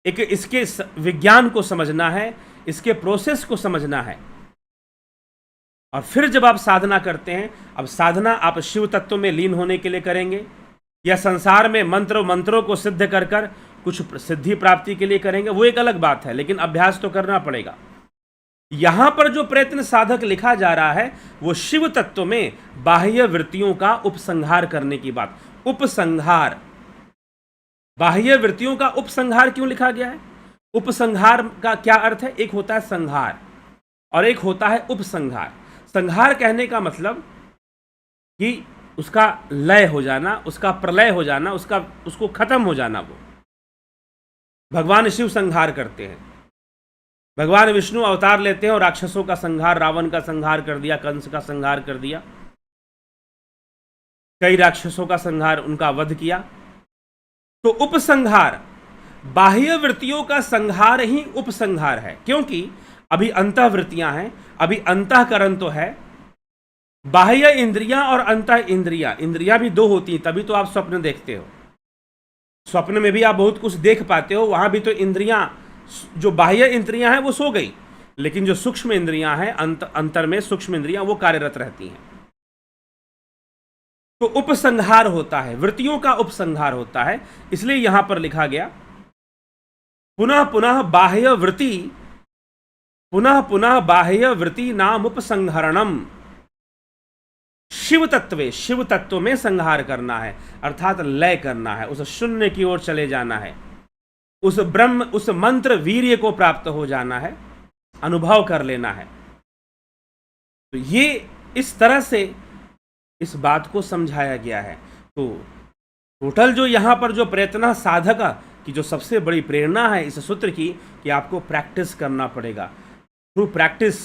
एक इसके विज्ञान को समझना है, इसके प्रोसेस को समझना है। और फिर जब आप साधना करते हैं, अब साधना आप शिव तत्व में लीन होने के लिए करेंगे या संसार में मंत्रों को सिद्ध कर कर कुछ सिद्धि प्राप्ति के लिए करेंगे, वो एक अलग बात है, लेकिन अभ्यास तो करना पड़ेगा। यहां पर जो प्रयत्न साधक लिखा जा रहा है वो शिव तत्व में बाह्य वृत्तियों का उपसंहार करने की बात। उपसंहार, बाह्य वृत्तियों का उपसंहार क्यों लिखा गया है? उपसंहार का क्या अर्थ है? एक होता है संहार और एक होता है उपसंहार। संहार कहने का मतलब कि उसका लय हो जाना, उसका प्रलय हो जाना, उसको खत्म हो जाना। वो भगवान शिव संहार करते हैं, भगवान विष्णु अवतार लेते हैं और राक्षसों का संहार, रावण का संहार कर दिया, कंस का संहार कर दिया, कई राक्षसों का संहार, उनका वध किया। तो उपसंहार, बाह्य वृत्तियों का संहार ही उपसंहार है, क्योंकि अभी अंतःवृत्तियां हैं, अभी अंतःकरण तो है। बाह्य इंद्रियां और अंतः इंद्रियां, इंद्रियां भी दो होती हैं, तभी तो आप स्वप्न देखते हो। स्वप्न में भी आप बहुत कुछ देख पाते हो, वहां भी तो इंद्रियां, जो बाह्य इंद्रियां हैं वो सो गई, लेकिन जो सूक्ष्म इंद्रियां हैं, अंतर में सूक्ष्म इंद्रियां वो कार्यरत रहती हैं। तो उपसंहार होता है, वृत्तियों का उपसंहार होता है। इसलिए यहां पर लिखा गया पुनः पुनः बाह्य वृत्ति, पुनः पुनः बाह्य वृत्ति नाम उपसंहरणम। शिव तत्वे, शिव तत्व में संहार करना है, अर्थात लय करना है, उस शून्य की ओर चले जाना है, उस ब्रह्म, उस मंत्र वीर्य को प्राप्त हो जाना है, अनुभव कर लेना है। तो ये इस तरह से इस बात को समझाया गया है। तो टोटल जो यहाँ पर जो प्रयत्न साधक की जो सबसे बड़ी प्रेरणा है इस सूत्र की, कि आपको प्रैक्टिस करना पड़ेगा। थ्रू प्रैक्टिस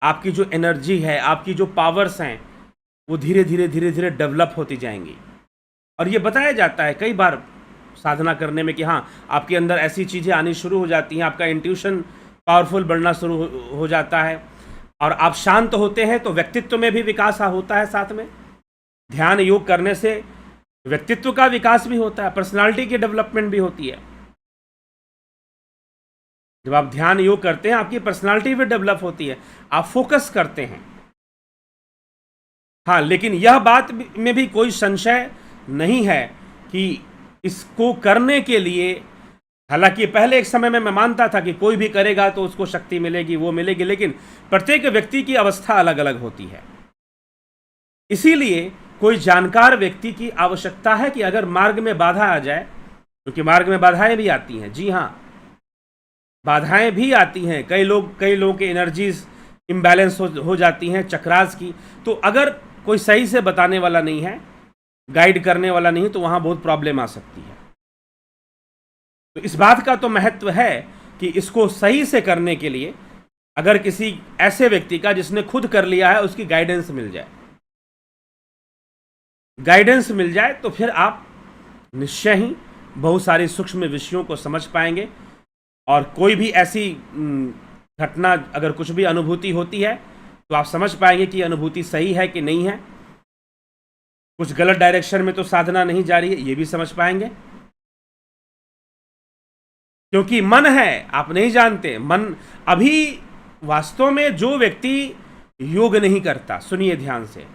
आपकी जो एनर्जी है, आपकी जो पावर्स हैं, वो धीरे धीरे धीरे धीरे डेवलप होती जाएंगी। और ये बताया जाता है कई बार साधना करने में कि हाँ, आपके अंदर ऐसी चीज़ें आनी शुरू हो जाती हैं, आपका इंट्यूशन पावरफुल बढ़ना शुरू हो जाता है, और आप शांत होते हैं तो व्यक्तित्व में भी विकास होता है। साथ में ध्यान योग करने से व्यक्तित्व का विकास भी होता है, पर्सनालिटी की डेवलपमेंट भी होती है। जब आप ध्यान योग करते हैं आपकी पर्सनालिटी भी डेवलप होती है, आप फोकस करते हैं। हाँ, लेकिन यह बात में भी कोई संशय नहीं है कि इसको करने के लिए, हालांकि पहले एक समय में मैं मानता था कि कोई भी करेगा तो उसको शक्ति मिलेगी, वो मिलेगी, लेकिन प्रत्येक व्यक्ति की अवस्था अलग अलग होती है। इसीलिए कोई जानकार व्यक्ति की आवश्यकता है कि अगर मार्ग में बाधा आ जाए, क्योंकि मार्ग में बाधाएं भी आती हैं, जी हाँ, बाधाएं भी आती हैं। कई लोगों की एनर्जीज इम्बैलेंस हो जाती हैं, चक्रास की। तो अगर कोई सही से बताने वाला नहीं है, गाइड करने वाला नहीं है, तो वहां बहुत प्रॉब्लम आ सकती है। तो इस बात का तो महत्व है कि इसको सही से करने के लिए अगर किसी ऐसे व्यक्ति का जिसने खुद कर लिया है उसकी गाइडेंस मिल जाए, तो फिर आप निश्चय ही बहुत सारी सूक्ष्म विषयों को समझ पाएंगे। और कोई भी ऐसी घटना, अगर कुछ भी अनुभूति होती है तो आप समझ पाएंगे कि अनुभूति सही है कि नहीं है, कुछ गलत डायरेक्शन में तो साधना नहीं जा रही है, ये भी समझ पाएंगे। क्योंकि मन है, आप नहीं जानते, मन अभी वास्तव में जो व्यक्ति योग नहीं करता, सुनिए ध्यान से,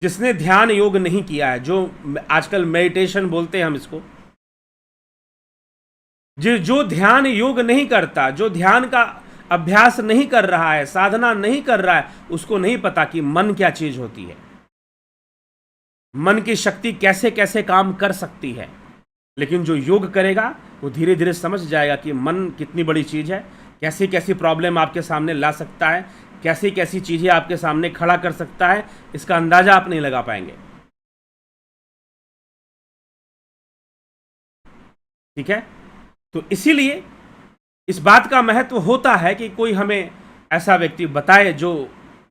जिसने ध्यान योग नहीं किया है, जो आजकल मेडिटेशन बोलते हैं हम इसको, जो ध्यान योग नहीं करता, जो ध्यान का अभ्यास नहीं कर रहा है, साधना नहीं कर रहा है, उसको नहीं पता कि मन क्या चीज होती है, मन की शक्ति कैसे कैसे काम कर सकती है। लेकिन जो योग करेगा वो धीरे धीरे समझ जाएगा कि मन कितनी बड़ी चीज है, कैसी कैसी प्रॉब्लम आपके सामने ला सकता है, कैसी कैसी चीजें आपके सामने खड़ा कर सकता है, इसका अंदाजा आप नहीं लगा पाएंगे। ठीक है, तो इसीलिए इस बात का महत्व होता है कि कोई हमें ऐसा व्यक्ति बताए जो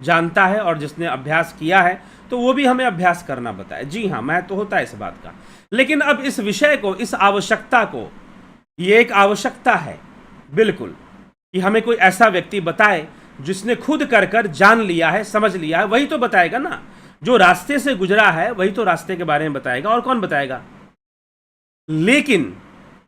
जानता है और जिसने अभ्यास किया है, तो वो भी हमें अभ्यास करना बताए। जी हाँ, महत्व होता है इस बात का। लेकिन अब इस विषय को, इस आवश्यकता को, ये एक आवश्यकता है बिल्कुल, कि हमें कोई ऐसा व्यक्ति बताए जिसने खुद कर कर जान लिया है, समझ लिया है, वही तो बताएगा ना। जो रास्ते से गुजरा है वही तो रास्ते के बारे में बताएगा, और कौन बताएगा। लेकिन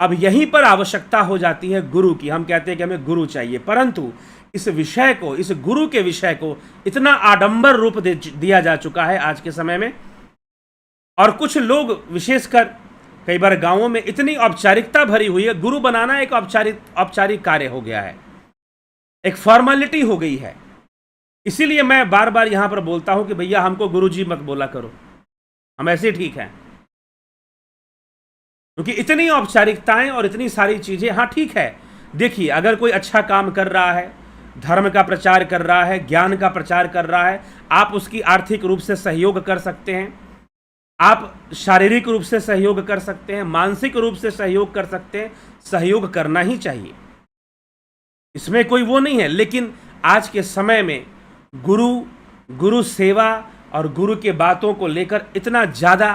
अब यहीं पर आवश्यकता हो जाती है गुरु की। हम कहते हैं कि हमें गुरु चाहिए, परंतु इस विषय को, इस गुरु के विषय को इतना आडंबर रूप दिया जा चुका है आज के समय में, और कुछ लोग विशेषकर कई बार गांवों में इतनी औपचारिकता भरी हुई है, गुरु बनाना एक औपचारिक कार्य हो गया है, एक फॉर्मेलिटी हो गई है। इसीलिए मैं बार बार यहां पर बोलता हूं कि भैया हमको गुरुजी मत बोला करो, हम ऐसे ठीक हैं। क्योंकि इतनी औपचारिकताएं और इतनी सारी चीजें, हाँ ठीक है, देखिए अगर कोई अच्छा काम कर रहा है, धर्म का प्रचार कर रहा है, ज्ञान का प्रचार कर रहा है, आप उसकी आर्थिक रूप से सहयोग कर सकते हैं, आप शारीरिक रूप से सहयोग कर सकते हैं, मानसिक रूप से सहयोग कर सकते हैं, सहयोग करना ही चाहिए, इसमें कोई वो नहीं है। लेकिन आज के समय में गुरु सेवा और गुरु के बातों को लेकर इतना ज़्यादा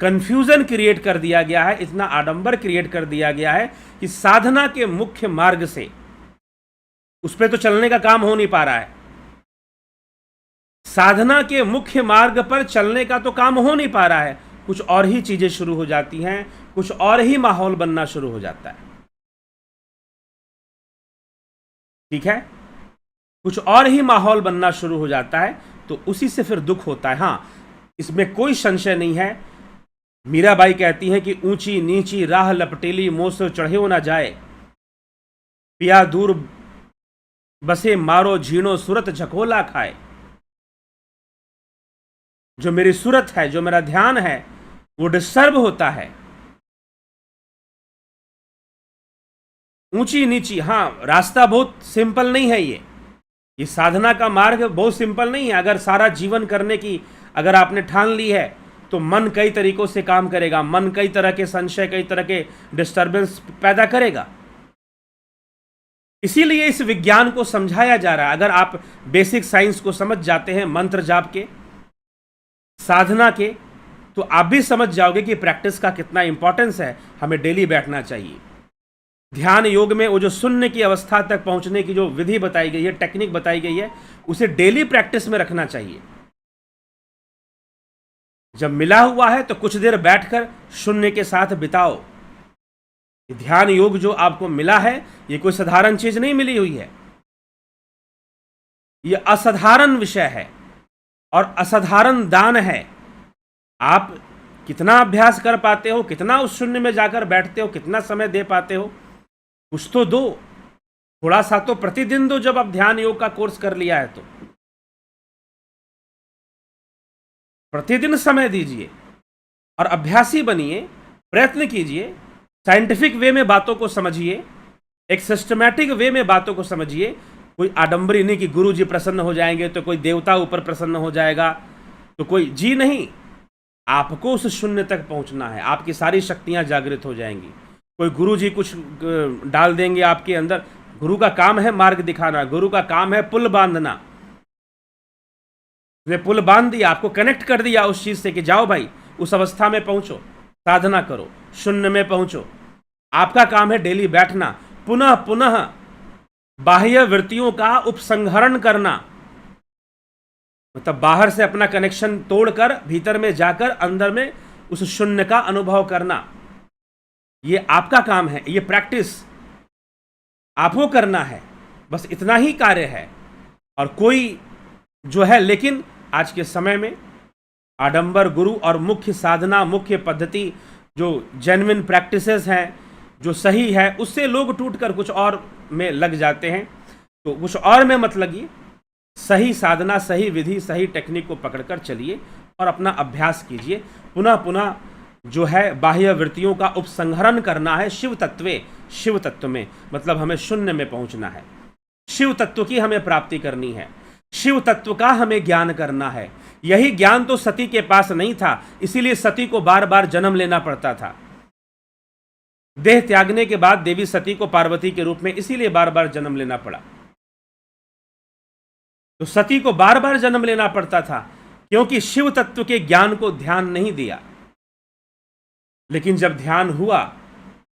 कंफ्यूजन क्रिएट कर दिया गया है, इतना आडंबर क्रिएट कर दिया गया है कि साधना के मुख्य मार्ग से उस पर तो चलने का काम हो नहीं पा रहा है। साधना के मुख्य मार्ग पर चलने का तो काम हो नहीं पा रहा है, कुछ और ही चीजें शुरू हो जाती हैं, कुछ और ही माहौल बनना शुरू हो जाता है। ठीक है, कुछ और ही माहौल बनना शुरू हो जाता है, तो उसी से फिर दुख होता है। हाँ, इसमें कोई संशय नहीं है। मीराबाई कहती हैं कि ऊंची नीची राह लपटेली मोह चढ़े हो ना जाए, पिया दूर बसे मारो झीणो सुरत झकोला खाए। जो मेरी सूरत है, जो मेरा ध्यान है, वो डिस्टर्ब होता है। ऊंची नीची, हाँ, रास्ता बहुत सिंपल नहीं है। ये साधना का मार्ग बहुत सिंपल नहीं है। अगर सारा जीवन करने की अगर आपने ठान ली है तो मन कई तरीकों से काम करेगा, मन कई तरह के संशय, कई तरह के डिस्टर्बेंस पैदा करेगा। इसीलिए इस विज्ञान को समझाया जा रहा है। अगर आप बेसिक साइंस को समझ जाते हैं, मंत्र जाप के, साधना के, तो आप भी समझ जाओगे कि प्रैक्टिस का कितना इंपॉर्टेंस है। हमें डेली बैठना चाहिए। ध्यान योग में वो जो शून्य की अवस्था तक पहुंचने की जो विधि बताई गई है, टेक्निक बताई गई है, उसे डेली प्रैक्टिस में रखना चाहिए। जब मिला हुआ है तो कुछ देर बैठकर शून्य के साथ बिताओ। ध्यान योग जो आपको मिला है, ये कोई साधारण चीज नहीं मिली हुई है। ये असाधारण विषय है और असाधारण दान है। आप कितना अभ्यास कर पाते हो, कितना उस शून्य में जाकर बैठते हो, कितना समय दे पाते हो, कुछ तो दो, थोड़ा सा तो प्रतिदिन दो। जब आप ध्यान योग का कोर्स कर लिया है तो प्रतिदिन समय दीजिए और अभ्यासी बनिए, प्रयत्न कीजिए, साइंटिफिक वे में बातों को समझिए, एक सिस्टमैटिक वे में बातों को समझिए। कोई आडंबरी नहीं कि गुरु जी प्रसन्न हो जाएंगे तो कोई देवता ऊपर प्रसन्न हो जाएगा, तो कोई जी नहीं। आपको उस शून्य तक पहुंचना है, आपकी सारी शक्तियां जागृत हो जाएंगी। कोई गुरु जी कुछ डाल देंगे आपके अंदर, गुरु का काम है मार्ग दिखाना, गुरु का काम है पुल बांधना। ने पुल बांध दिया, आपको कनेक्ट कर दिया उस चीज से कि जाओ भाई, उस अवस्था में पहुंचो, साधना करो, शून्य में पहुंचो। आपका काम है डेली बैठना, पुनः पुनः बाह्य वृत्तियों का उपसंहरण करना, मतलब बाहर से अपना कनेक्शन तोड़कर भीतर में जाकर अंदर में उस शून्य का अनुभव करना। ये आपका काम है, ये प्रैक्टिस आपको करना है, बस इतना ही कार्य है। और कोई जो है, लेकिन आज के समय में आडंबर गुरु और मुख्य साधना, मुख्य पद्धति जो जेन्युइन प्रैक्टिसेस हैं, जो सही है, उससे लोग टूटकर कुछ और में लग जाते हैं। तो कुछ और में मत लगिए, सही साधना, सही विधि, सही टेक्निक को पकड़कर चलिए और अपना अभ्यास कीजिए। पुनः पुनः जो है बाह्य वृत्तियों का उपसंहरण करना है शिव तत्व में, मतलब हमें शून्य में पहुंचना है। शिव तत्व की हमें प्राप्ति करनी है, शिव तत्व का हमें ज्ञान करना है। यही ज्ञान तो सती के पास नहीं था, इसीलिए सती को बार बार जन्म लेना पड़ता था। देह त्यागने के बाद देवी सती को पार्वती के रूप में इसीलिए बार बार जन्म लेना पड़ा। तो सती को बार बार जन्म लेना पड़ता था क्योंकि शिव तत्व के ज्ञान को ध्यान नहीं दिया। लेकिन जब ध्यान हुआ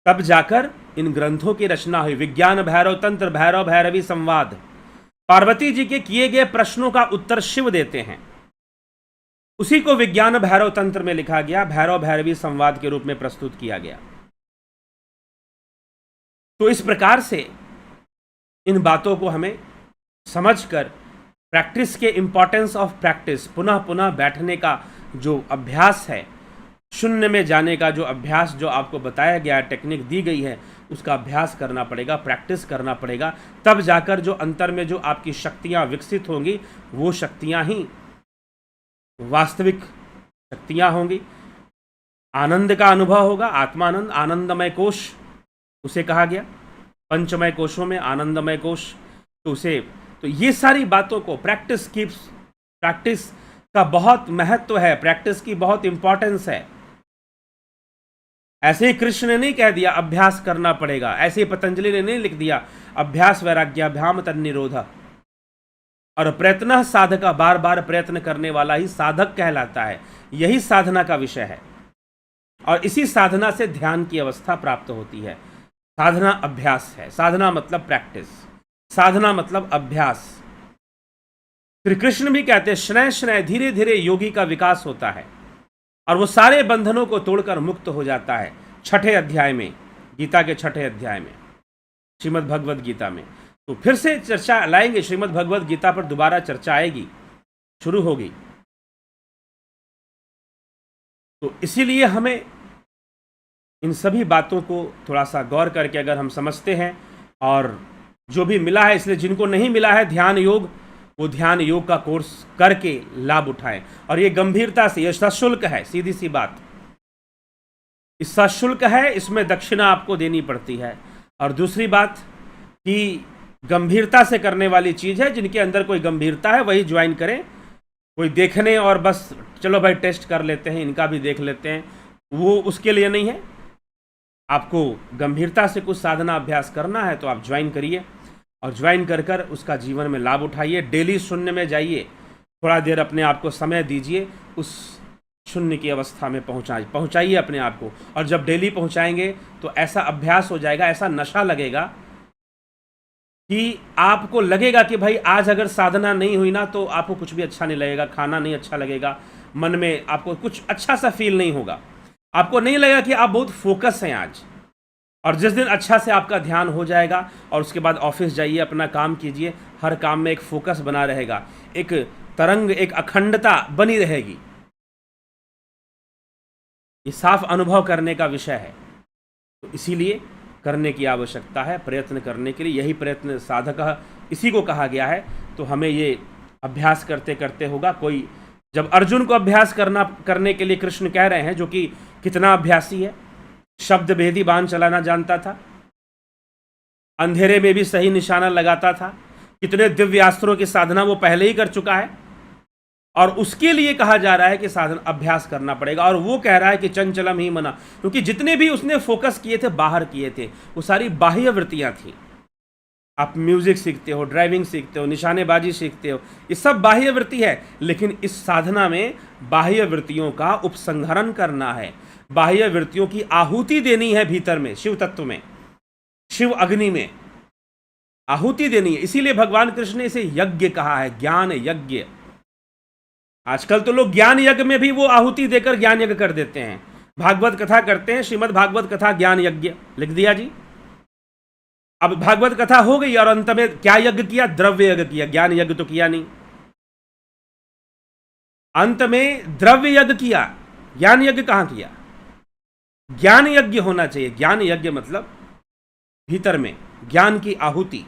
तब जाकर इन ग्रंथों की रचना हुई। विज्ञान भैरव तंत्र, भैरव भैरवी संवाद, पार्वती जी के किए गए प्रश्नों का उत्तर शिव देते हैं। उसी को विज्ञान भैरव तंत्र में लिखा गया, भैरव भैरवी संवाद के रूप में प्रस्तुत किया गया। तो इस प्रकार से इन बातों को हमें समझकर प्रैक्टिस के इंपॉर्टेंस ऑफ प्रैक्टिस, पुनः पुनः बैठने का जो अभ्यास है, शून्य में जाने का जो अभ्यास जो आपको बताया गया है, टेक्निक दी गई है, उसका अभ्यास करना पड़ेगा, प्रैक्टिस करना पड़ेगा। तब जाकर जो अंतर में जो आपकी शक्तियां विकसित होंगी, वो शक्तियां ही वास्तविक शक्तियां होंगी। आनंद का अनुभव होगा, आत्मानंद, आनंदमय कोश उसे कहा गया, पंचमय कोशों में आनंदमय कोश। तो ये सारी बातों को प्रैक्टिस का बहुत महत्व है, प्रैक्टिस की बहुत इंपॉर्टेंस है। ऐसे ही कृष्ण ने नहीं कह दिया अभ्यास करना पड़ेगा, ऐसे ही पतंजलि ने नहीं लिख दिया अभ्यास वैराग्याभ्याम तन्निरोध। और प्रयत्न साधका, बार बार प्रयत्न करने वाला ही साधक कहलाता है। यही साधना का विषय है और इसी साधना से ध्यान की अवस्था प्राप्त होती है। साधना अभ्यास है, साधना मतलब प्रैक्टिस, साधना मतलब अभ्यास। श्री कृष्ण भी कहते हैं शनैः शनैः, धीरे धीरे योगी का विकास होता है और वो सारे बंधनों को तोड़कर मुक्त हो जाता है। 6ठे अध्याय में, गीता के 6ठे अध्याय में, श्रीमद् भगवद गीता में। तो फिर से चर्चा लाएंगे, श्रीमद् भगवद गीता पर दोबारा चर्चा आएगी, शुरू होगी। तो इसीलिए हमें इन सभी बातों को थोड़ा सा गौर करके अगर हम समझते हैं, और जो भी मिला है, इसलिए जिनको नहीं मिला है ध्यान योग, वो ध्यान योग का कोर्स करके लाभ उठाएं। और ये गंभीरता से, ये सशुल्क है, सीधी सी बात, इस सशुल्क है, इसमें दक्षिणा आपको देनी पड़ती है। और दूसरी बात कि गंभीरता से करने वाली चीज़ है, जिनके अंदर कोई गंभीरता है वही ज्वाइन करें। कोई देखने और बस चलो भाई टेस्ट कर लेते हैं, इनका भी देख लेते हैं, वो उसके लिए नहीं है। आपको गंभीरता से कुछ साधना अभ्यास करना है तो आप ज्वाइन करिए, और ज्वाइन कर कर उसका जीवन में लाभ उठाइए। डेली शून्य में जाइए, थोड़ा देर अपने आप को समय दीजिए, उस शून्य की अवस्था में पहुंचाइए अपने आप को। और जब डेली पहुंचाएंगे तो ऐसा अभ्यास हो जाएगा, ऐसा नशा लगेगा कि आपको लगेगा कि भाई आज अगर साधना नहीं हुई ना तो आपको कुछ भी अच्छा नहीं लगेगा, खाना नहीं अच्छा लगेगा, मन में आपको कुछ अच्छा सा फील नहीं होगा, आपको नहीं लगेगा कि आप बहुत फोकस हैं आज। और जिस दिन अच्छा से आपका ध्यान हो जाएगा और उसके बाद ऑफिस जाइए, अपना काम कीजिए, हर काम में एक फोकस बना रहेगा, एक तरंग, एक अखंडता बनी रहेगी। ये साफ अनुभव करने का विषय है, तो इसीलिए करने की आवश्यकता है, प्रयत्न करने के लिए। यही प्रयत्न साधक इसी को कहा गया है। तो हमें ये अभ्यास करते करते होगा। कोई जब अर्जुन को अभ्यास करने के लिए कृष्ण कह रहे हैं, जो कि कितना अभ्यासी है, शब्द भेदी बाण चलाना जानता था, अंधेरे में भी सही निशाना लगाता था, कितने दिव्य अस्त्रों की साधना वो पहले ही कर चुका है, और उसके लिए कहा जा रहा है कि साधन अभ्यास करना पड़ेगा। और वो कह रहा है कि चंचलम ही मना, क्योंकि जितने भी उसने फोकस किए थे, बाहर किए थे, वो सारी बाह्य वृत्तियां थी। आप म्यूजिक सीखते हो, ड्राइविंग सीखते हो, निशानेबाजी सीखते हो, ये सब बाह्य वृत्ति है। लेकिन इस साधना में बाह्य वृत्तियों का उपसंहरण करना है, बाह्य वृत्तियों की आहुति देनी है भीतर में, शिव तत्व में, शिव अग्नि में आहुति देनी है। इसीलिए भगवान कृष्ण ने इसे यज्ञ कहा है, ज्ञान यज्ञ। आजकल तो लोग ज्ञान यज्ञ में भी वो आहुति देकर ज्ञान यज्ञ कर देते हैं। भागवत कथा करते हैं, श्रीमद् भागवत कथा ज्ञान यज्ञ लिख दिया जी। अब भागवत कथा हो गई और अंत में क्या यज्ञ किया? द्रव्य यज्ञ किया, ज्ञान यज्ञ तो किया नहीं। अंत में द्रव्य यज्ञ किया, ज्ञान यज्ञ कहां किया? ज्ञान यज्ञ होना चाहिए। ज्ञान यज्ञ मतलब भीतर में ज्ञान की आहुति,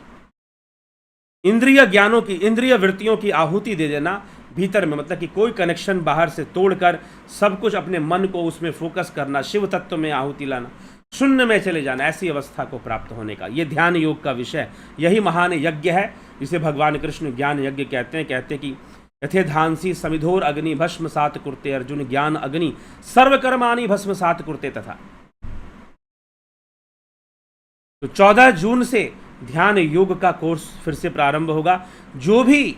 इंद्रिय ज्ञानों की, इंद्रिय वृत्तियों की आहुति दे देना भीतर में, मतलब कि कोई कनेक्शन बाहर से तोड़कर सब कुछ अपने मन को उसमें फोकस करना, शिव तत्व में आहुति लाना, शून्य में चले जाना, ऐसी अवस्था को प्राप्त होने का ये ध्यान योग का विषय, यही महान यज्ञ है जिसे भगवान कृष्ण ज्ञान यज्ञ कहते हैं। कहते कि यथे धांसी समिधोर अग्नि भस्म सात कुरते अर्जुन, ज्ञान अग्नि सर्वकर्माणि भस्म सात कुरते तथा। तो 14 जून से ध्यान योग का कोर्स फिर से प्रारंभ होगा। जो भी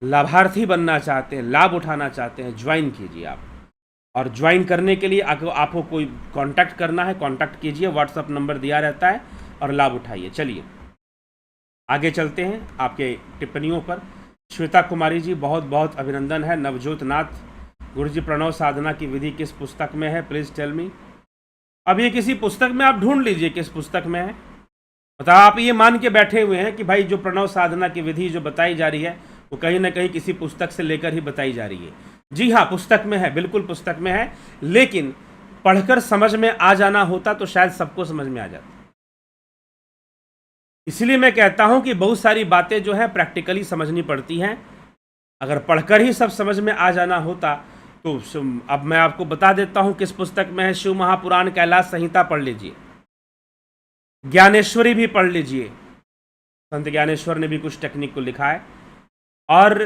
लाभार्थी बनना चाहते हैं, लाभ उठाना चाहते हैं, ज्वाइन कीजिए आप। और ज्वाइन करने के लिए आपको कोई कांटेक्ट करना है, कांटेक्ट कीजिए, व्हाट्सएप नंबर दिया रहता है, और लाभ उठाइए। चलिए आगे चलते हैं आपके टिप्पणियों पर। श्वेता कुमारी जी, बहुत बहुत अभिनंदन है। नवजोत नाथ गुरुजी, प्रणव साधना की विधि किस पुस्तक में है, प्लीज टेल मी। अब ये किसी पुस्तक में आप ढूंढ लीजिए किस पुस्तक में है। मतलब आप ये मान के बैठे हुए हैं कि भाई जो प्रणव साधना की विधि जो बताई जा रही है वो कहीं ना कहीं किसी पुस्तक से लेकर ही बताई जा रही है। जी हाँ, पुस्तक में है, बिल्कुल पुस्तक में है, लेकिन पढ़कर समझ में आ जाना होता तो शायद सबको समझ में आ जाता। इसलिए मैं कहता हूं कि बहुत सारी बातें जो है प्रैक्टिकली समझनी पड़ती हैं। अगर पढ़कर ही सब समझ में आ जाना होता तो अब मैं आपको बता देता हूं किस पुस्तक में है। शिव महापुराण कैलाश संहिता पढ़ लीजिए, ज्ञानेश्वरी भी पढ़ लीजिए, संत ज्ञानेश्वर ने भी कुछ टेक्निक को लिखा है। और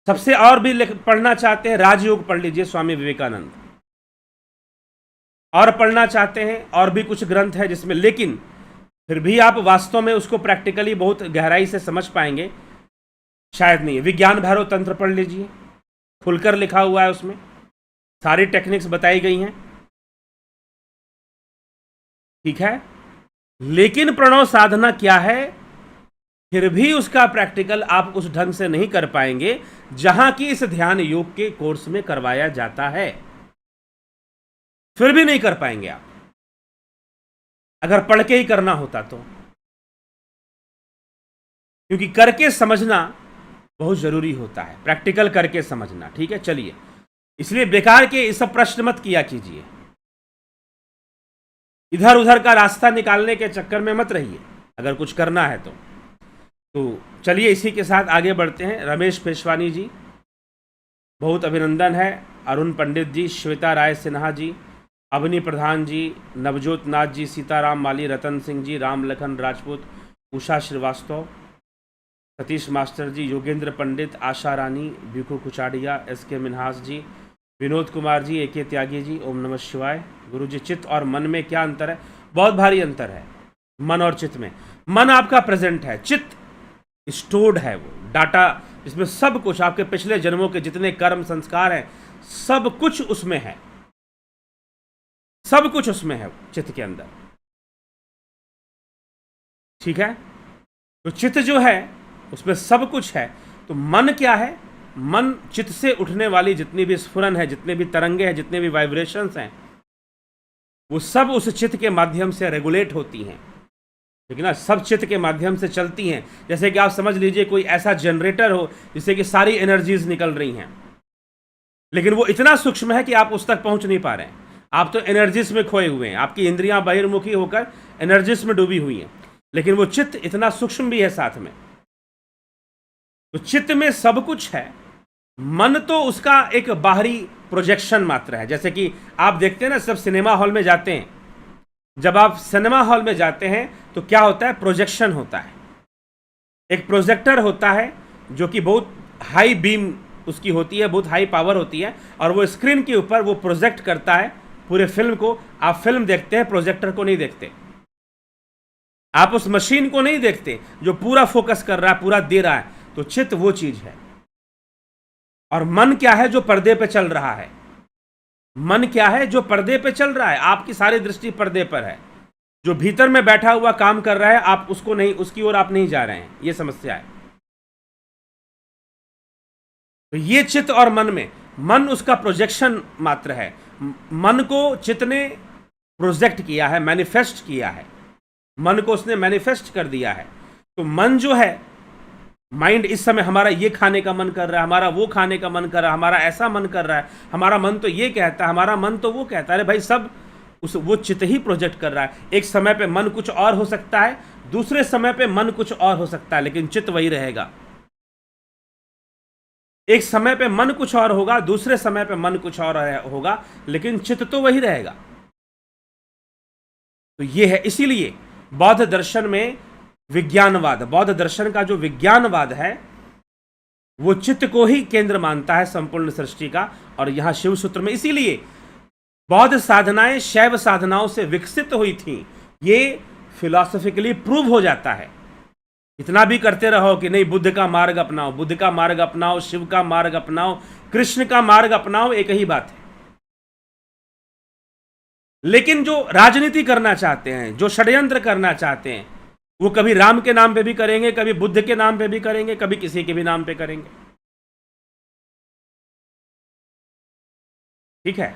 सबसे और भी पढ़ना चाहते हैं, राजयोग पढ़ लीजिए, स्वामी विवेकानंद। और पढ़ना चाहते हैं और भी कुछ ग्रंथ है जिसमें, लेकिन फिर भी आप वास्तव में उसको प्रैक्टिकली बहुत गहराई से समझ पाएंगे शायद नहीं। विज्ञान भैरव तंत्र पढ़ लीजिए, खुलकर लिखा हुआ है, उसमें सारी टेक्निक्स बताई गई हैं, ठीक है। लेकिन प्रणव साधना क्या है, फिर भी उसका प्रैक्टिकल आप उस ढंग से नहीं कर पाएंगे जहां की इस ध्यान योग के कोर्स में करवाया जाता है। फिर भी नहीं कर पाएंगे आप, अगर पढ़ के ही करना होता तो। क्योंकि करके समझना बहुत जरूरी होता है, प्रैक्टिकल करके समझना, ठीक है। चलिए इसलिए बेकार के ये सब प्रश्न मत किया कीजिए, इधर उधर का रास्ता निकालने के चक्कर में मत रहिए अगर कुछ करना है तो चलिए इसी के साथ आगे बढ़ते हैं। रमेश पेशवानी जी, बहुत अभिनंदन है। अरुण पंडित जी, श्वेता राय सिन्हा जी, अवनी प्रधान जी, नवजोत नाथ जी, सीताराम माली, रतन सिंह जी, राम लखन राजपूत, उषा श्रीवास्तव, सतीश मास्टर जी, योगेंद्र पंडित, आशा रानी, भिखू कुचाड़िया, SK मिन्हास जी, विनोद कुमार जी, AK त्यागी जी, ओम नमः शिवाय। गुरु जी, चित्त और मन में क्या अंतर है? बहुत भारी अंतर है मन और चित्त में। मन आपका प्रेजेंट है, चित्त स्टोर्ड है, वो डाटा जिसमें सब कुछ आपके पिछले जन्मों के जितने कर्म संस्कार हैं सब कुछ उसमें है, सब कुछ उसमें है चित्त के अंदर। ठीक है, तो चित्त जो है उसमें सब कुछ है। तो मन क्या है? मन चित्त से उठने वाली जितनी भी स्फुरन है, जितने भी तरंगे हैं, जितने भी वाइब्रेशंस हैं, वो सब उस चित्त के माध्यम से रेगुलेट होती हैं। ठीक है ना, सब चित्त के माध्यम से चलती हैं। जैसे कि आप समझ लीजिए कोई ऐसा जनरेटर हो जिससे कि सारी एनर्जीज निकल रही हैं, लेकिन वो इतना सूक्ष्म है कि आप उस तक पहुंच नहीं पा रहे हैं। आप तो एनर्जीज में खोए हुए हैं, आपकी इंद्रियां बहिर्मुखी होकर एनर्जीज में डूबी हुई हैं, लेकिन वो चित्त इतना सूक्ष्म भी है साथ में। तो चित्त में सब कुछ है, मन तो उसका एक बाहरी प्रोजेक्शन मात्र है। जैसे कि आप देखते हैं ना, सब सिनेमा हॉल में जाते हैं, जब आप सिनेमा हॉल में जाते हैं तो क्या होता है? प्रोजेक्शन होता है। एक प्रोजेक्टर होता है जो कि बहुत हाई बीम उसकी होती है, बहुत हाई पावर होती है, और वो स्क्रीन के ऊपर वो प्रोजेक्ट करता है पूरे फिल्म को। आप फिल्म देखते हैं, प्रोजेक्टर को नहीं देखते, आप उस मशीन को नहीं देखते जो पूरा फोकस कर रहा है, पूरा दे रहा है। तो चित्त वो चीज है। और मन क्या है? जो पर्दे पे चल रहा है। मन क्या है? जो पर्दे पे चल रहा है। आपकी सारी दृष्टि पर्दे पर है, जो भीतर में बैठा हुआ काम कर रहा है, आप उसको नहीं, उसकी ओर आप नहीं जा रहे हैं। ये समस्या है। तो ये चित्त और मन में, मन उसका प्रोजेक्शन मात्र है। मन को चित्त ने प्रोजेक्ट किया है, मैनिफेस्ट किया है, मन को उसने मैनिफेस्ट कर दिया है। तो मन जो है, माइंड इस समय हमारा ये खाने का मन कर रहा है, हमारा वो खाने का मन कर रहा है, हमारा ऐसा मन कर रहा है, हमारा मन तो ये कहता है, हमारा मन तो वो कहता है। अरे भाई, सब वो चित्त ही प्रोजेक्ट कर रहा है। एक समय पे मन कुछ और हो सकता है, दूसरे समय पे मन कुछ और हो सकता है, लेकिन चित्त वही रहेगा। एक समय पे मन कुछ और होगा, दूसरे समय पे मन कुछ और होगा, लेकिन चित्त तो वही रहेगा। तो ये है, इसीलिए बौद्ध दर्शन में विज्ञानवाद, बौद्ध दर्शन का जो विज्ञानवाद है वो चित्त को ही केंद्र मानता है संपूर्ण सृष्टि का। और यहां शिव सूत्र में इसीलिए बौद्ध साधनाएं शैव साधनाओं से विकसित हुई थी। ये फिलॉसफिकली प्रूव हो जाता है। इतना भी करते रहो कि नहीं, बुद्ध का मार्ग अपनाओ, बुद्ध का मार्ग अपनाओ, शिव का मार्ग अपनाओ, कृष्ण का मार्ग अपनाओ, एक ही बात है। लेकिन जो राजनीति करना चाहते हैं, जो षड्यंत्र करना चाहते हैं, वो कभी राम के नाम पे भी करेंगे, कभी बुद्ध के नाम पे भी करेंगे, कभी किसी के भी नाम पे करेंगे। ठीक है,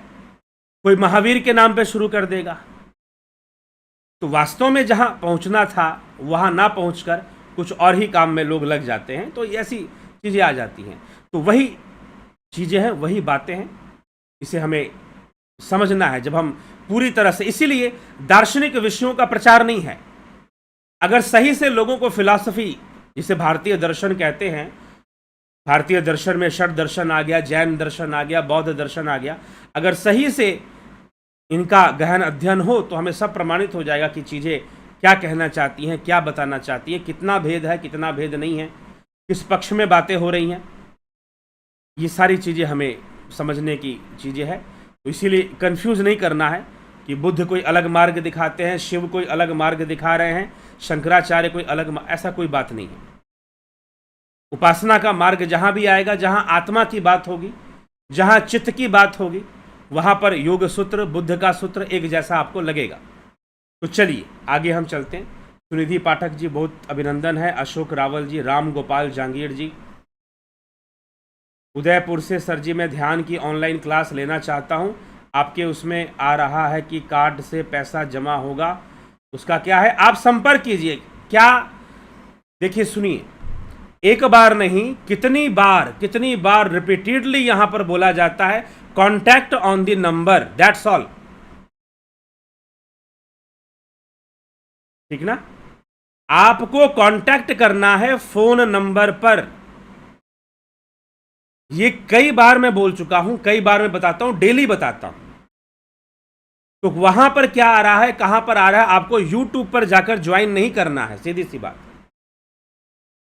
कोई महावीर के नाम पे शुरू कर देगा। तो वास्तव में जहां पहुंचना था वहां ना पहुंचकर कुछ और ही काम में लोग लग जाते हैं। तो ऐसी चीजें आ जाती हैं। तो वही चीजें हैं, वही बातें हैं, इसे हमें समझना है जब हम पूरी तरह से। इसीलिए दार्शनिक विषयों का प्रचार नहीं है। अगर सही से लोगों को फिलॉसफी, जिसे भारतीय दर्शन कहते हैं, भारतीय दर्शन में षट दर्शन आ गया, जैन दर्शन आ गया, बौद्ध दर्शन आ गया, अगर सही से इनका गहन अध्ययन हो तो हमें सब प्रमाणित हो जाएगा कि चीज़ें क्या कहना चाहती हैं, क्या बताना चाहती हैं, कितना भेद है, कितना भेद नहीं है, किस पक्ष में बातें हो रही हैं। ये सारी चीज़ें हमें समझने की चीज़ें हैं। तो इसीलिए कंफ्यूज नहीं करना है कि बुद्ध कोई अलग मार्ग दिखाते हैं, शिव कोई अलग मार्ग दिखा रहे हैं, शंकराचार्य कोई अलग, ऐसा कोई बात नहीं है। उपासना का मार्ग जहां भी आएगा, जहां आत्मा की बात होगी, जहां चित्त की बात होगी, वहां पर योग सूत्र, बुद्ध का सूत्र एक जैसा आपको लगेगा। तो चलिए आगे हम चलते हैं। सुनिधि पाठक जी, बहुत अभिनंदन है। अशोक रावल जी, राम गोपाल जांगीर जी, उदयपुर से, सर जी मैं ध्यान की ऑनलाइन क्लास लेना चाहता हूं, आपके उसमें आ रहा है कि कार्ड से पैसा जमा होगा, उसका क्या है? आप संपर्क कीजिए। क्या, देखिए सुनिए, एक बार नहीं कितनी बार रिपीटेडली यहां पर बोला जाता है contact on the number, that's all. ठीक ना? आपको कांटेक्ट करना है फोन नंबर पर। ये कई बार मैं बोल चुका हूं, कई बार मैं बताता हूं, डेली बताता हूं। तो वहां पर क्या आ रहा है, कहां पर आ रहा है, आपको YouTube पर जाकर ज्वाइन नहीं करना है, सीधी सी बात।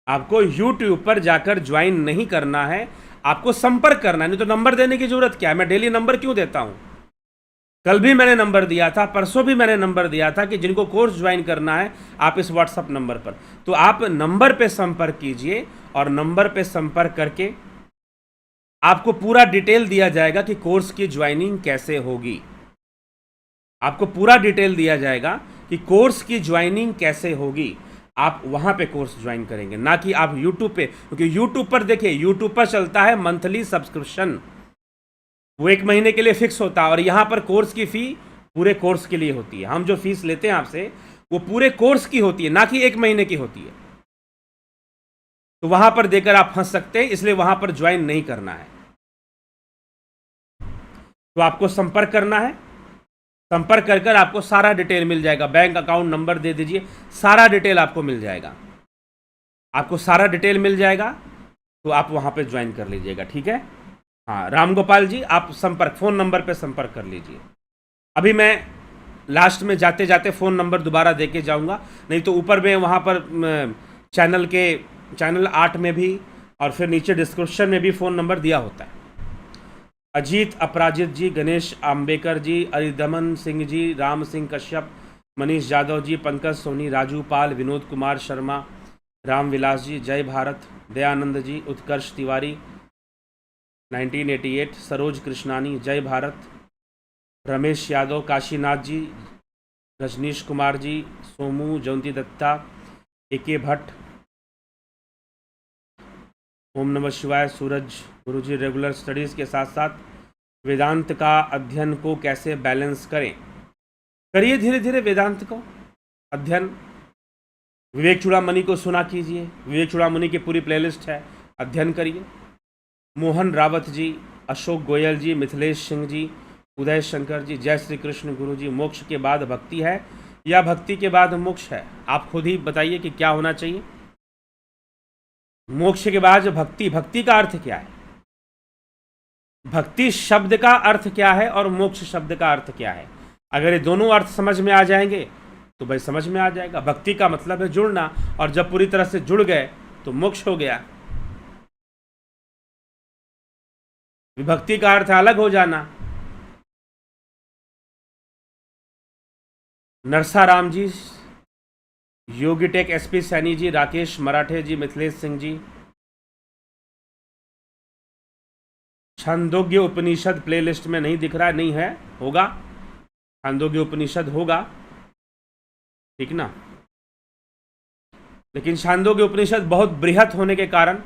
आपको YouTube पर जाकर ज्वाइन नहीं करना है, आपको संपर्क करना है। नहीं तो नंबर देने की जरूरत क्या है? मैं डेली नंबर क्यों देता हूं? कल भी मैंने नंबर दिया था, परसों भी मैंने नंबर दिया था कि जिनको कोर्स ज्वाइन करना है आप इस व्हाट्सएप नंबर पर, तो आप नंबर पे संपर्क कीजिए और नंबर पे संपर्क करके आपको पूरा डिटेल दिया जाएगा कि कोर्स की ज्वाइनिंग कैसे होगी। आपको पूरा डिटेल दिया जाएगा कि कोर्स की ज्वाइनिंग कैसे होगी। आप वहां पे कोर्स ज्वाइन करेंगे, ना कि आप यूट्यूब पे, क्योंकि यूट्यूब पर देखिए, यूट्यूब पर चलता है मंथली सब्सक्रिप्शन, वो 1 महीने के लिए फिक्स होता है, और यहां पर कोर्स की फी पूरे कोर्स के लिए होती है। हम जो फीस लेते हैं आपसे वो पूरे कोर्स की होती है, ना कि 1 महीने की होती है। तो वहां पर देकर आप फंस सकते हैं, इसलिए वहां पर ज्वाइन नहीं करना है। तो आपको संपर्क करना है, संपर्क कर आपको सारा डिटेल मिल जाएगा। बैंक अकाउंट नंबर दे दीजिए, सारा डिटेल आपको मिल जाएगा। आपको सारा डिटेल मिल जाएगा, तो आप वहां पे ज्वाइन कर लीजिएगा। ठीक है? हाँ रामगोपाल जी, आप संपर्क फोन नंबर पे संपर्क कर लीजिए। अभी मैं लास्ट में जाते जाते फ़ोन नंबर दोबारा दे के जाऊँगा, नहीं तो ऊपर में वहाँ पर चैनल 8 में भी और फिर नीचे डिस्क्रिप्शन में भी फ़ोन नंबर दिया होता है। अजीत अपराजित जी, गणेश आम्बेकर जी, अरिदमन सिंह जी, राम सिंह कश्यप, मनीष यादव जी, पंकज सोनी, राजू पाल, विनोद कुमार शर्मा, रामविलास जी, जय भारत, दयानंद जी, उत्कर्ष तिवारी 1988, सरोज कृष्णानी, जय भारत, रमेश यादव, काशीनाथ जी, रजनीश कुमार जी, सोमू, जयंती दत्ता, AK भट्ट, ओम नमः शिवाय, सूरज गुरुजी, रेगुलर स्टडीज़ के साथ साथ वेदांत का अध्ययन को कैसे बैलेंस करें? करिए धीरे धीरे वेदांत को अध्ययन। विवेक चूड़ामणि को सुना कीजिए, विवेक चूड़ामणि की पूरी प्लेलिस्ट है, अध्ययन करिए। मोहन रावत जी, अशोक गोयल जी, मिथिलेश सिंह जी, उदय शंकर जी, जय श्री कृष्ण गुरु जी। मोक्ष के बाद भक्ति है या भक्ति के बाद मोक्ष है? आप खुद ही बताइए कि क्या होना चाहिए। मोक्ष के बाद भक्ति, भक्ति का अर्थ क्या है? भक्ति शब्द का अर्थ क्या है और मोक्ष शब्द का अर्थ क्या है? अगर ये दोनों अर्थ समझ में आ जाएंगे तो भाई समझ में आ जाएगा। भक्ति का मतलब है जुड़ना, और जब पूरी तरह से जुड़ गए तो मोक्ष हो गया। विभक्ति का अर्थ अलग हो जाना। नरसाराम जी, योगी टेक, SP सैनी जी, राकेश मराठे जी, मिथिलेश सिंह जी। छांदोग्य उपनिषद प्लेलिस्ट में नहीं दिख रहा है, नहीं है, होगा, छांदोग्य उपनिषद होगा, ठीक ना। लेकिन छांदोग्य उपनिषद बहुत बृहत होने के कारण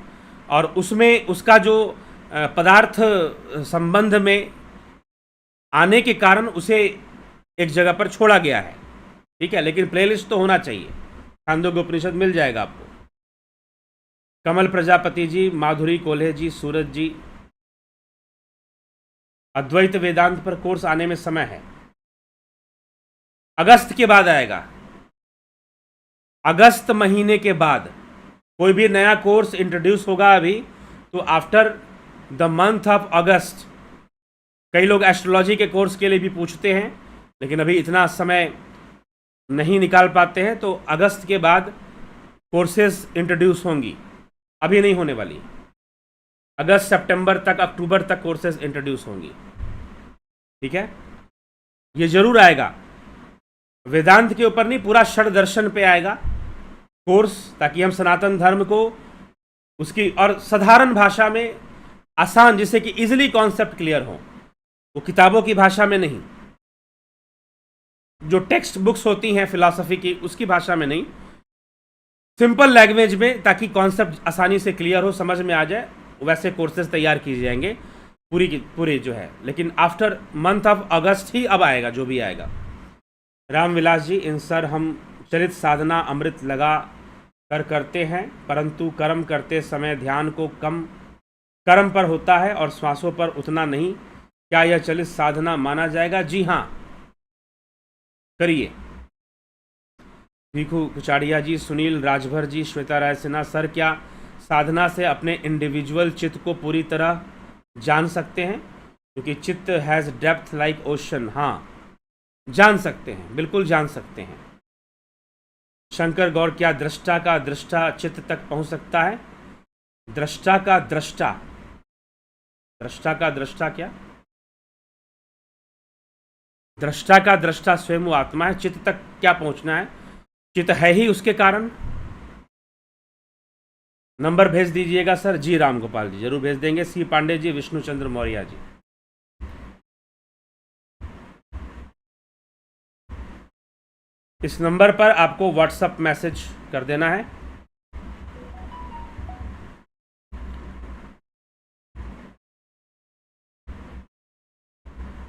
और उसमें उसका जो पदार्थ संबंध में आने के कारण उसे एक जगह पर छोड़ा गया है, ठीक है। लेकिन प्लेलिस्ट तो होना चाहिए, छांदोग्य उपनिषद मिल जाएगा आपको। कमल प्रजापति जी, माधुरी कोल्हे जी, सूरज जी, अद्वैत वेदांत पर कोर्स आने में समय है, अगस्त के बाद आएगा। अगस्त महीने के बाद कोई भी नया कोर्स इंट्रोड्यूस होगा अभी, तो आफ्टर द मंथ ऑफ अगस्त। कई लोग एस्ट्रोलॉजी के कोर्स के लिए भी पूछते हैं, लेकिन अभी इतना समय नहीं निकाल पाते हैं, तो अगस्त के बाद कोर्सेज इंट्रोड्यूस होंगी, अभी नहीं होने वाली। अगस्त सितंबर तक, अक्टूबर तक कोर्सेज इंट्रोड्यूस होंगी, ठीक है। ये जरूर आएगा, वेदांत के ऊपर नहीं, पूरा षड दर्शन पे आएगा कोर्स, ताकि हम सनातन धर्म को उसकी और साधारण भाषा में आसान, जिससे कि इजीली कॉन्सेप्ट क्लियर हो, वो किताबों की भाषा में नहीं, जो टेक्स्ट बुक्स होती हैं फिलॉसफी की उसकी भाषा में नहीं, सिंपल लैंग्वेज में, ताकि कॉन्सेप्ट आसानी से क्लियर हो, समझ में आ जाए, वैसे कोर्सेज तैयार किए जाएंगे पूरी की पूरी जो है। लेकिन आफ्टर मंथ ऑफ अगस्त ही अब आएगा, जो भी आएगा। रामविलास जी, इन सर हम चरित साधना अमृत लगा कर करते हैं, परंतु कर्म करते समय ध्यान को कम कर्म पर होता है और श्वासों पर उतना नहीं, क्या यह चलित साधना माना जाएगा? जी हाँ, करिए। भिखू कुचाड़िया जी, सुनील राजभर जी, श्वेता राय सिन्हा, सर क्या साधना से अपने इंडिविजुअल चित्त को पूरी तरह जान सकते हैं? क्योंकि चित्त हैज़ डेप्थ लाइक ओशन। हाँ, जान सकते हैं, बिल्कुल जान सकते हैं। शंकर गौर, क्या दृष्टा का दृष्टा चित्त तक पहुंच सकता है? दृष्टा का दृष्टा, दृष्टा का दृष्टा क्या? दृष्टा का दृष्टा स्वयं वो आत्मा है। चित्त तक क्या पहुंचना है? चित्त है ही उसके कारण। नंबर भेज दीजिएगा सर। जी राम गोपाल जी जरूर भेज देंगे। सी पांडे जी, विष्णु चंद्र मौर्य जी, इस नंबर पर आपको व्हाट्सएप मैसेज कर देना है।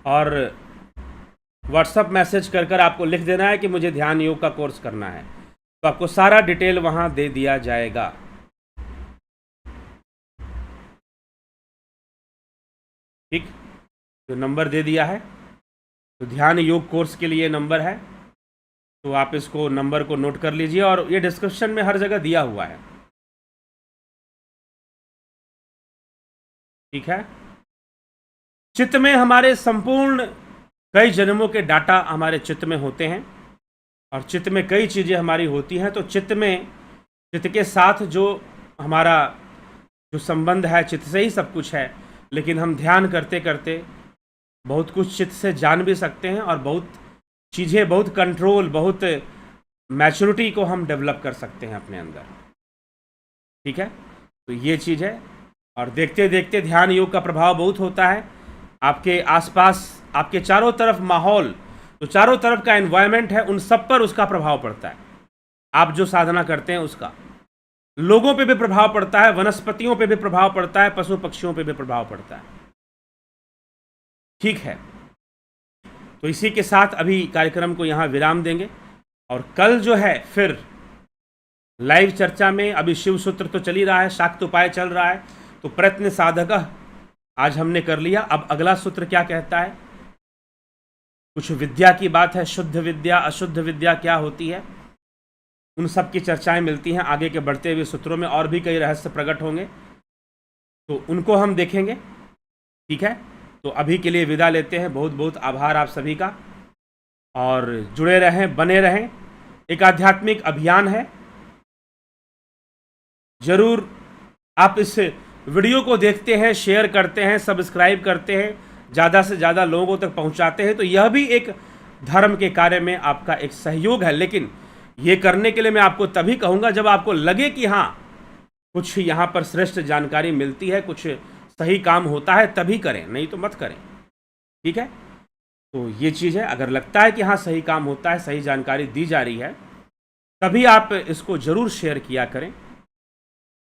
और व्हाट्सएप मैसेज कर कर आपको लिख देना है कि मुझे ध्यान योग का कोर्स करना है, तो आपको सारा डिटेल वहां दे दिया जाएगा। ठीक, तो नंबर दे दिया है। तो ध्यान योग कोर्स के लिए नंबर है, तो आप इसको नंबर को नोट कर लीजिए, और ये डिस्क्रिप्शन में हर जगह दिया हुआ है। ठीक है। चित्त में हमारे संपूर्ण कई जन्मों के डाटा हमारे चित्त में होते हैं, और चित्त में कई चीज़ें हमारी होती हैं। तो चित्त में, चित्त के साथ जो हमारा जो संबंध है, चित्त से ही सब कुछ है। लेकिन हम ध्यान करते करते बहुत कुछ चित्त से जान भी सकते हैं, और बहुत चीज़ें, बहुत कंट्रोल, बहुत मैच्योरिटी को हम डेवलप कर सकते हैं अपने अंदर। ठीक है, तो ये चीज़ है। और देखते देखते ध्यान योग का प्रभाव बहुत होता है आपके आसपास, आपके चारों तरफ माहौल, तो चारों तरफ का एनवायरनमेंट है, उन सब पर उसका प्रभाव पड़ता है। आप जो साधना करते हैं उसका लोगों पे भी प्रभाव पड़ता है, वनस्पतियों पे भी प्रभाव पड़ता है, पशु पक्षियों पे भी प्रभाव पड़ता है। ठीक है, तो इसी के साथ अभी कार्यक्रम को यहाँ विराम देंगे, और कल जो है फिर लाइव चर्चा में, अभी शिव सूत्र तो चल ही रहा है, शाक्त उपाय चल रहा है, तो प्रयत्न साधक आज हमने कर लिया। अब अगला सूत्र क्या कहता है? कुछ विद्या की बात है, शुद्ध विद्या, अशुद्ध विद्या क्या होती है, उन सब की चर्चाएं मिलती हैं आगे के बढ़ते हुए सूत्रों में। और भी कई रहस्य प्रकट होंगे, तो उनको हम देखेंगे। ठीक है, तो अभी के लिए विदा लेते हैं। बहुत बहुत आभार आप सभी का, और जुड़े रहें, बने रहें। एक आध्यात्मिक अभियान है, जरूर आप इस वीडियो को देखते हैं, शेयर करते हैं, सब्सक्राइब करते हैं, ज़्यादा से ज़्यादा लोगों तक पहुंचाते हैं, तो यह भी एक धर्म के कार्य में आपका एक सहयोग है। लेकिन ये करने के लिए मैं आपको तभी कहूँगा जब आपको लगे कि हाँ, कुछ यहाँ पर श्रेष्ठ जानकारी मिलती है, कुछ सही काम होता है, तभी करें, नहीं तो मत करें। ठीक है, तो ये चीज़ है। अगर लगता है कि हाँ सही काम होता है, सही जानकारी दी जा रही है, तभी आप इसको ज़रूर शेयर किया करें।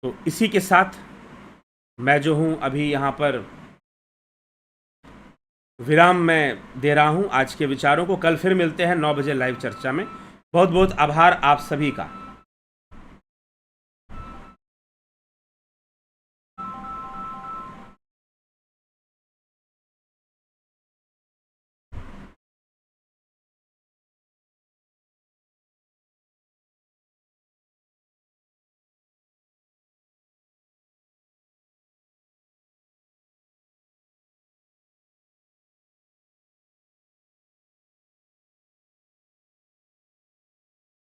तो इसी के साथ मैं जो हूँ अभी यहाँ पर विराम मैं दे रहा हूँ आज के विचारों को। कल फिर मिलते हैं 9 बजे लाइव चर्चा में। बहुत बहुत आभार आप सभी का।